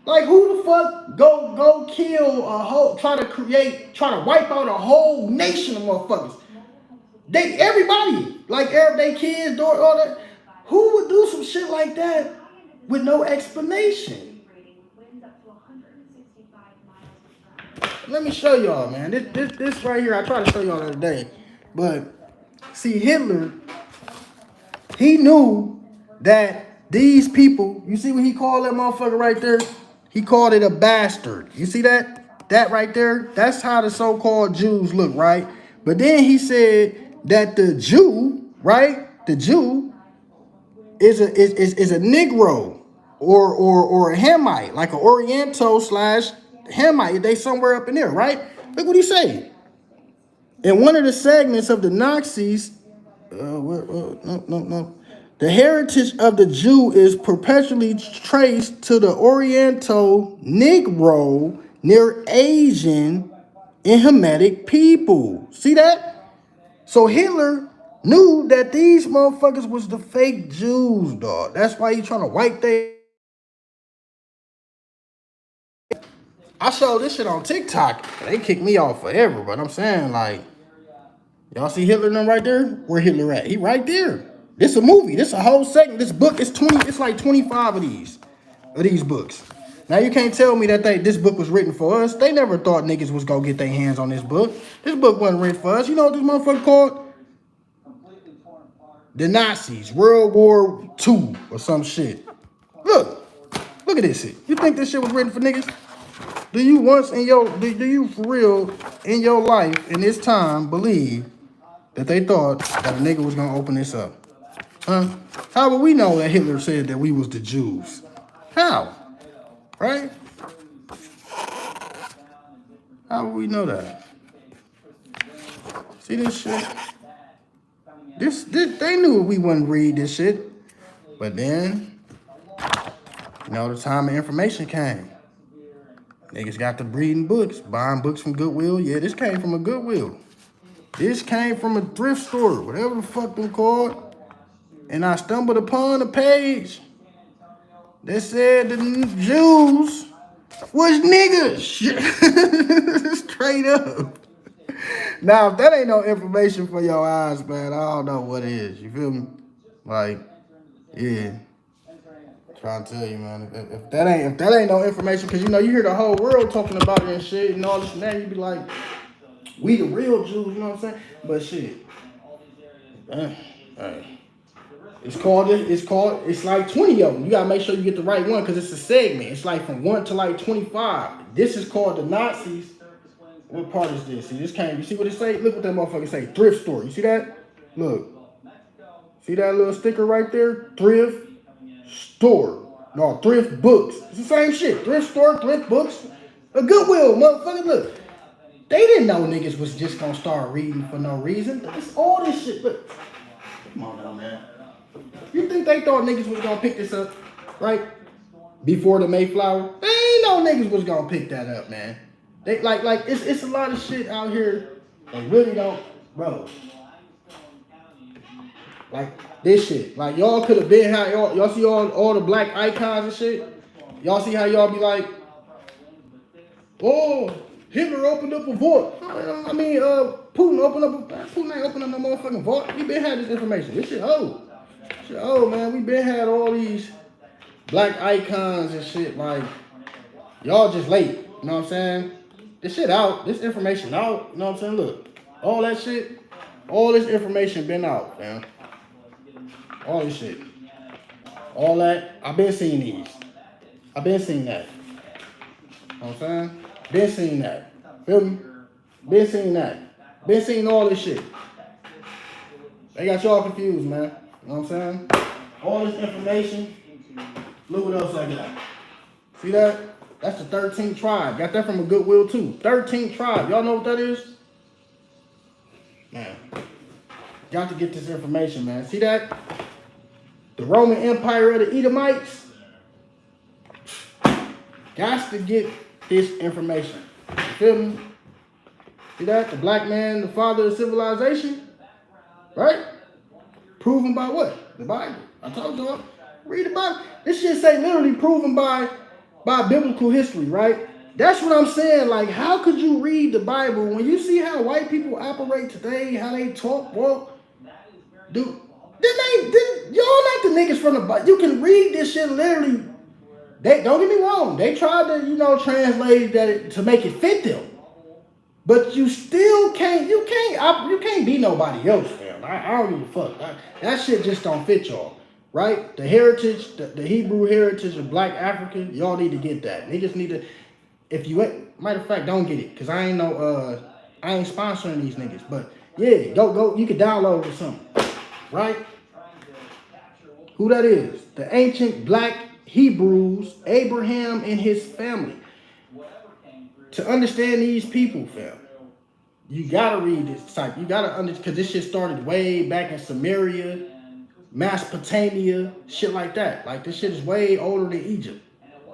like who the fuck go kill a whole, try to wipe out a whole nation of motherfuckers. Everybody, like they kids, all that. Who would do some shit like that with no explanation? Let me show y'all, man. This right here, I tried to show y'all the other day. But, see, Hitler, he knew that these people, you see what he called that motherfucker right there? He called it a bastard. You see that? That right there? That's how the so-called Jews look, right? But then he said that the Jew, right? The Jew is a Negro or a Hamite, like an Oriental / Hamite. They somewhere up in there, right? Look what he say. In one of the segments of the Nazis, no. The heritage of the Jew is perpetually traced to the Oriental, Negro, Near Asian, and Hamitic people. See that? So Hitler knew that these motherfuckers was the fake Jews, dog. That's why he trying to wipe their... I showed this shit on TikTok. They kicked me off forever, but I'm saying, like, y'all see Hitler them right there? Where Hitler at? He right there. This a movie. This a whole segment. This book is 20. It's like 25 of these books. Now you can't tell me that this book was written for us. They never thought niggas was gonna get their hands on this book. This book wasn't written for us. You know what this motherfucker called? The Nazis, World War II or some shit. Look at this shit. You think this shit was written for niggas? Do you do you for real in your life in this time believe that they thought that a nigga was gonna open this up? Huh? How would we know that Hitler said that we was the Jews? How? Right? How would we know that? See this shit? They knew we wouldn't read this shit. But then, the time of information came. Niggas got to reading books, buying books from Goodwill. Yeah, this came from a Goodwill. This came from a thrift store, whatever the fuck them called. And I stumbled upon a page that said the Jews was niggas. Straight up. Now, if that ain't no information for your eyes, man, I don't know what is. You feel me? Like, yeah. Trying to tell you, man. If that ain't no information, because you hear the whole world talking about it and shit and all this and that, you be like, we the real Jews, you know what I'm saying? But shit. It's like 20 of them. You gotta make sure you get the right one because it's a segment. It's like from 1 to like 25. This is called the Nazis. What part is this? See, you see what it say? Look what that motherfucker say. Thrift store. You see that? Look. See that little sticker right there? Thrift store. No, thrift books. It's the same shit. Thrift store, thrift books. A Goodwill, motherfucker. Look. They didn't know niggas was just gonna start reading for no reason. It's all this shit. Look. Come on now, man. You think they thought niggas was gonna pick this up, right? Before the Mayflower? They ain't know niggas was gonna pick that up, man. They like it's a lot of shit out here that really don't, bro. Like this shit. Like y'all could have been how y'all see all the black icons and shit. Y'all see how y'all be like, oh, Hitler opened up a vault. I mean, Putin ain't opened up no motherfucking vault. We been had this information. This shit old. Man. We been had all these black icons and shit. Like, y'all just late. You know what I'm saying? This shit out. This information out. You know what I'm saying? Look, all that shit, all this information been out, man. All this shit. All that. I've been seeing these. I've been seeing that. You know what I'm saying? Been seeing that. Feel me? Been seeing that. Been seeing all this shit. They got y'all confused, man. You know what I'm saying? All this information. Look what else I got. See that? That's the 13th tribe. Got that from a Goodwill too. 13th tribe. Y'all know what that is? Man. Got to get this information, man. See that? The Roman Empire of the Edomites. Got to get this information. You feel me? See that? The black man, the father of civilization. Right? Proven by what? The Bible. I told y'all. Read the Bible. This shit say literally proven by biblical history, right? That's what I'm saying. Like, how could you read the Bible when you see how white people operate today, how they talk, well, dude, y'all not the niggas from the Bible. You can read this shit literally. They don't get me wrong. They tried to, translate that to make it fit them. But you still can't, you can't be nobody else, fam. I don't give a fuck. That shit just don't fit y'all. Right? The heritage, the Hebrew heritage of black African, y'all need to get that. Niggas need to, if you ain't, matter of fact, don't get it. Cause I ain't sponsoring these niggas. But yeah, go, you can download it or something. Right? Who that is? The ancient black Hebrews, Abraham and his family. To understand these people, fam, you gotta read this type. You gotta understand, cause this shit started way back in Samaria, Mesopotamia, shit like that. Like, this shit is way older than Egypt.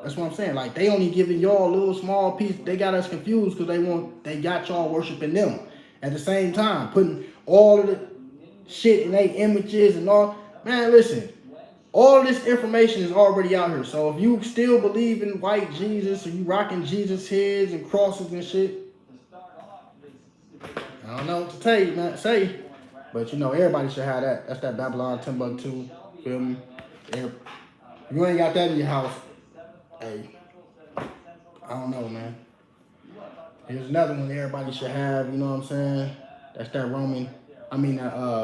That's what I'm saying. Like, they only giving y'all a little small piece. They got us confused because they got y'all worshiping them. At the same time, putting all of the shit in their images and all. Man, listen. All of this information is already out here. So if you still believe in white Jesus or you rocking Jesus heads and crosses and shit, I don't know what to tell you, man. Say. But everybody should have that. That's that Babylon Timbuktu. Feel me? If you ain't got that in your house, hey, I don't know, man. Here's another one everybody should have, you know what I'm saying? That's that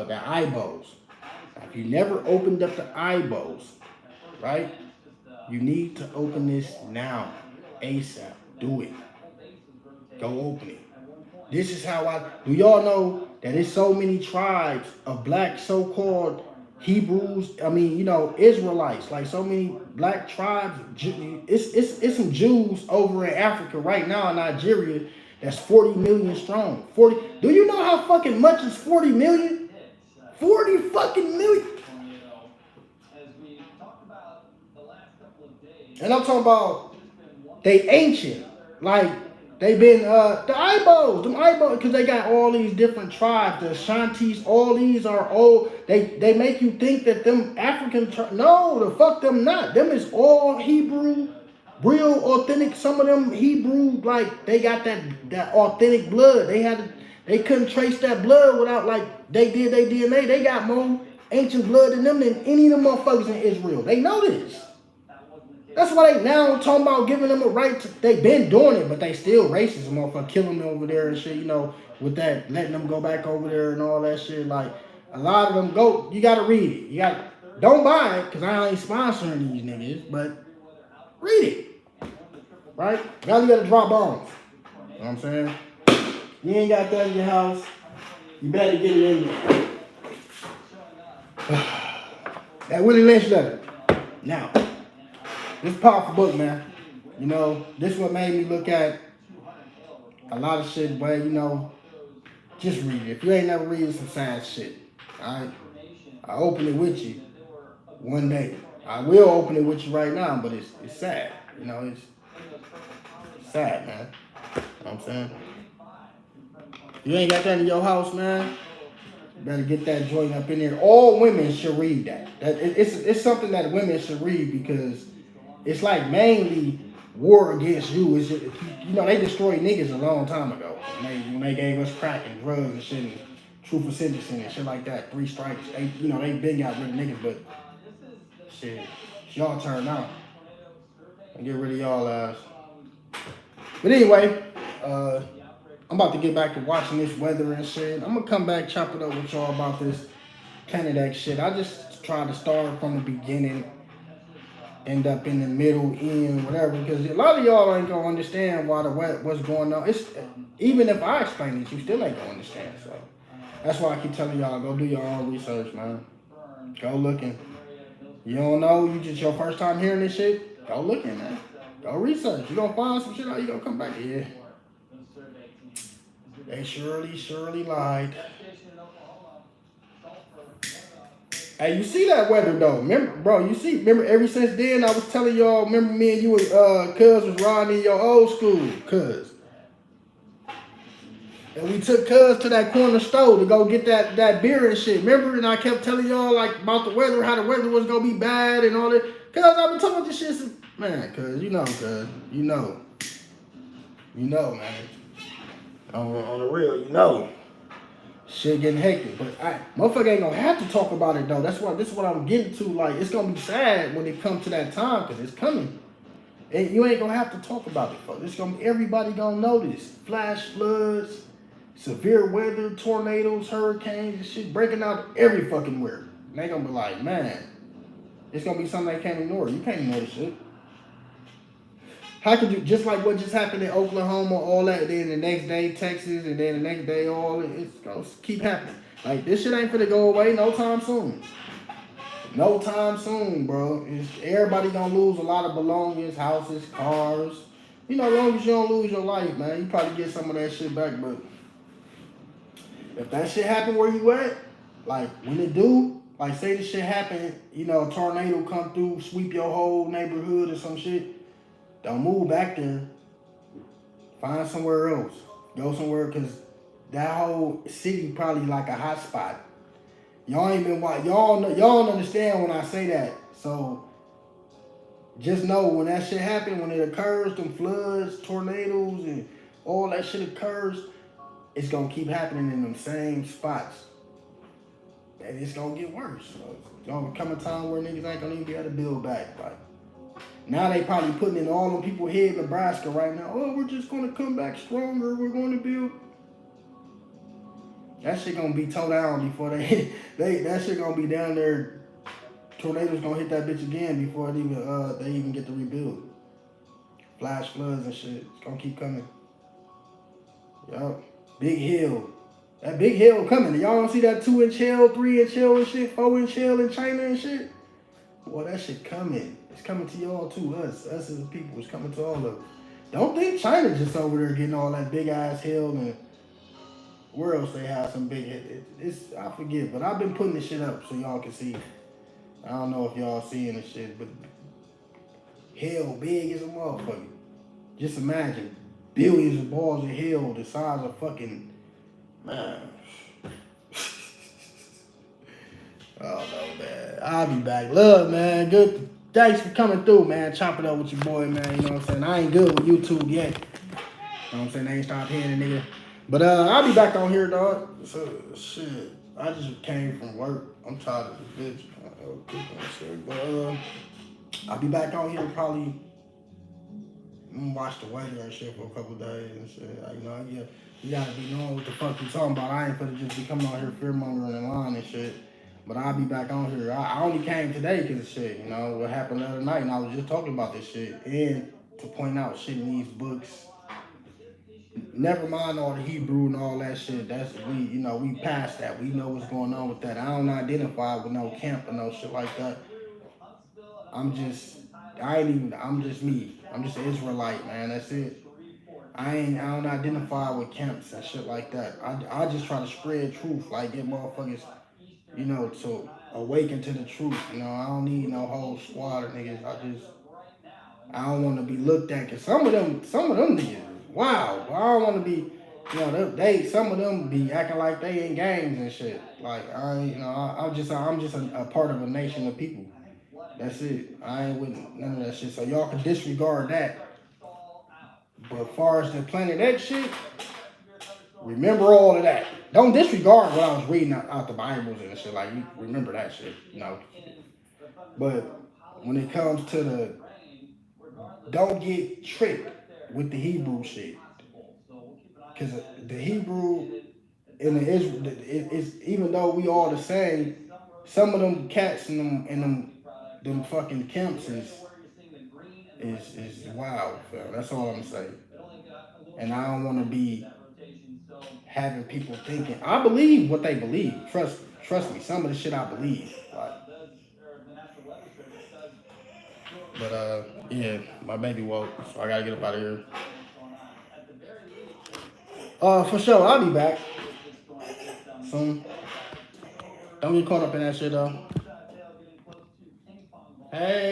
that Ibos. If you never opened up the Ibos, right? You need to open this now. ASAP. Do it. Go open it. This is how do y'all know that there's so many tribes of black so-called Hebrews, Israelites, like so many black tribes. It's some Jews over in Africa right now in Nigeria that's 40 million strong. 40. Do you know how fucking much is 40 million? 40 fucking million. And I'm talking about they ancient. Like, they been, the Ibos, because they got all these different tribes, the Ashantis, all these are old. They make you think that them African tribes, no, the fuck them not. Them is all Hebrew, real authentic. Some of them Hebrew, like, they got that authentic blood. They couldn't trace that blood without, like, they did their DNA. They got more ancient blood in them than any of them motherfuckers in Israel. They know this. That's why they now talking about giving them a right to, they been doing it, but they still racist, motherfucker, killing them over there and shit, you know, with that, letting them go back over there and all that shit. Like, a lot of them you gotta read it. Don't buy it, because I ain't sponsoring these niggas, but read it. Right? Now you gotta drop bombs. You know what I'm saying? You ain't got that in your house, you better get it in there. That Willie Lynch letter. Now, this powerful book, man. You know, this what made me look at a lot of shit, but you know, just read it. If you ain't never read some sad shit, alright? I open it with you one day. I will open it with you right now, but it's sad. You know, it's sad, man. You know what I'm saying? You ain't got that in your house, man. You better get that joint up in there. All women should read that. It's something that women should read, because it's like mainly war against you. It's just, you know, they destroyed niggas a long time ago. When they gave us crack and drugs and shit, and truth for sentencing and shit like that, 3 strikes. They been got rid of niggas, but shit, it's y'all turn now. And get rid of y'all ass. But anyway, I'm about to get back to watching this weather and shit. I'm gonna come back, chop it up with y'all about this Canada shit. I just tried to start from the beginning, end up in the middle, end, whatever, because a lot of y'all ain't gonna understand what's going on. It's even if I explain it, you still ain't gonna understand. So that's why I keep telling y'all, go do your own research, man. Go looking. You don't know, you just your first time hearing this shit, go looking, man. Go research. You gonna find some shit out, you gonna come back here. They surely lied. Hey, you see that weather though? Remember, bro, remember ever since then I was telling y'all, remember me and you was cuz was riding in your old school, cuz. And we took cuz to that corner store to go get that beer and shit. Remember? And I kept telling y'all like about the weather, how the weather was gonna be bad and all that. Cuz I've been talking about this shit since, man, cuz you know, man. On the real, you know. Shit getting hectic, but motherfucker ain't gonna have to talk about it though. This is what I'm getting to. Like, it's gonna be sad when it comes to that time, because it's coming. And you ain't gonna have to talk about it, folks. Everybody gonna know this. Flash floods, severe weather, tornadoes, hurricanes, and shit breaking out every fucking where. And they gonna be like, man, it's gonna be something they can't ignore. You can't ignore this shit. How could you, just like what just happened in Oklahoma, all that, then the next day Texas, and then the next day it's gonna keep happening. Like, this shit ain't finna go away no time soon. No time soon, bro. Everybody gonna lose a lot of belongings, houses, cars. You know, as long as you don't lose your life, man, you probably get some of that shit back, but if that shit happen where you at, like, when it do, like, say this shit happen, you know, a tornado come through, sweep your whole neighborhood or some shit, don't move back there. Find somewhere else. Go somewhere, because that whole city probably like a hot spot. Y'all ain't been watching. Y'all don't understand when I say that. So just know when that shit happen, when it occurs, them floods, tornadoes, and all that shit occurs, it's gonna keep happening in them same spots. And it's gonna get worse. So it's gonna come a time where niggas ain't gonna even be able to build back. Like, now they probably putting in all them people here in Nebraska right now. Oh, we're just gonna come back stronger. We're gonna build. That shit gonna be towed down before that shit gonna be down there. Tornadoes gonna hit that bitch again before they even get to rebuild. Flash floods and shit. It's gonna keep coming. Yup. Big hill. That big hill coming. Y'all don't see that 2-inch hill, 3-inch hill and shit, 4-inch hill in China and shit? Boy, that shit coming. It's coming to y'all too. Us as the people. It's coming to all of us. Don't think China just over there getting all that big ass hill and Where else they have some big it's I forget, but I've been putting this shit up so y'all can see. I don't know if y'all seeing this shit, but hell big as a motherfucker. Just imagine billions of balls of hell the size of fucking man. Oh no, man. I'll be back. Love, man. Good. Thanks for coming through, man. Chop it up with your boy, man. You know what I'm saying? I ain't good with YouTube yet. You know what I'm saying? I ain't stopped hearing a nigga. But I'll be back on here, dog. So shit. I just came from work. I'm tired of this bitch. But I'll be back on here probably. I'm gonna watch the weather and shit for a couple days and shit. You know, you gotta be knowing what the fuck you talking about. I ain't finna just be coming out here fear mongering and lying and shit. But I'll be back on here. I only came today because of shit, you know, what happened the other night, and I was just talking about this shit. And to point out shit in these books. Never mind all the Hebrew and all that shit. We passed that. We know what's going on with that. I don't identify with no camp or no shit like that. I'm just me. I'm just an Israelite, man. That's it. I don't identify with camps and shit like that. I just try to spread truth, like get motherfuckers, you know, to awaken to the truth. You know, I don't need no whole squad of niggas. I don't want to be looked at, cause some of them niggas, wow. I don't want to be, you know, some of them be acting like they in gangs and shit. Like I'm just a part of a nation of people. That's it. I ain't with none of that shit. So y'all can disregard that. But as far as the Planet X shit, remember all of that. Don't disregard what I was reading out the Bibles and shit. Like, you remember that shit, you know. But when it comes to don't get tricked with the Hebrew shit. Because the Hebrew and the Israel, it's, even though we all the same, some of them cats and them fucking camps is wild, fam. That's all I'm saying. And I don't want to be having people thinking. I believe what they believe. Trust me. Some of the shit I believe. Like, but yeah, my baby woke, so I gotta get up out of here. For sure, I'll be back soon. Don't get caught up in that shit though. Hey.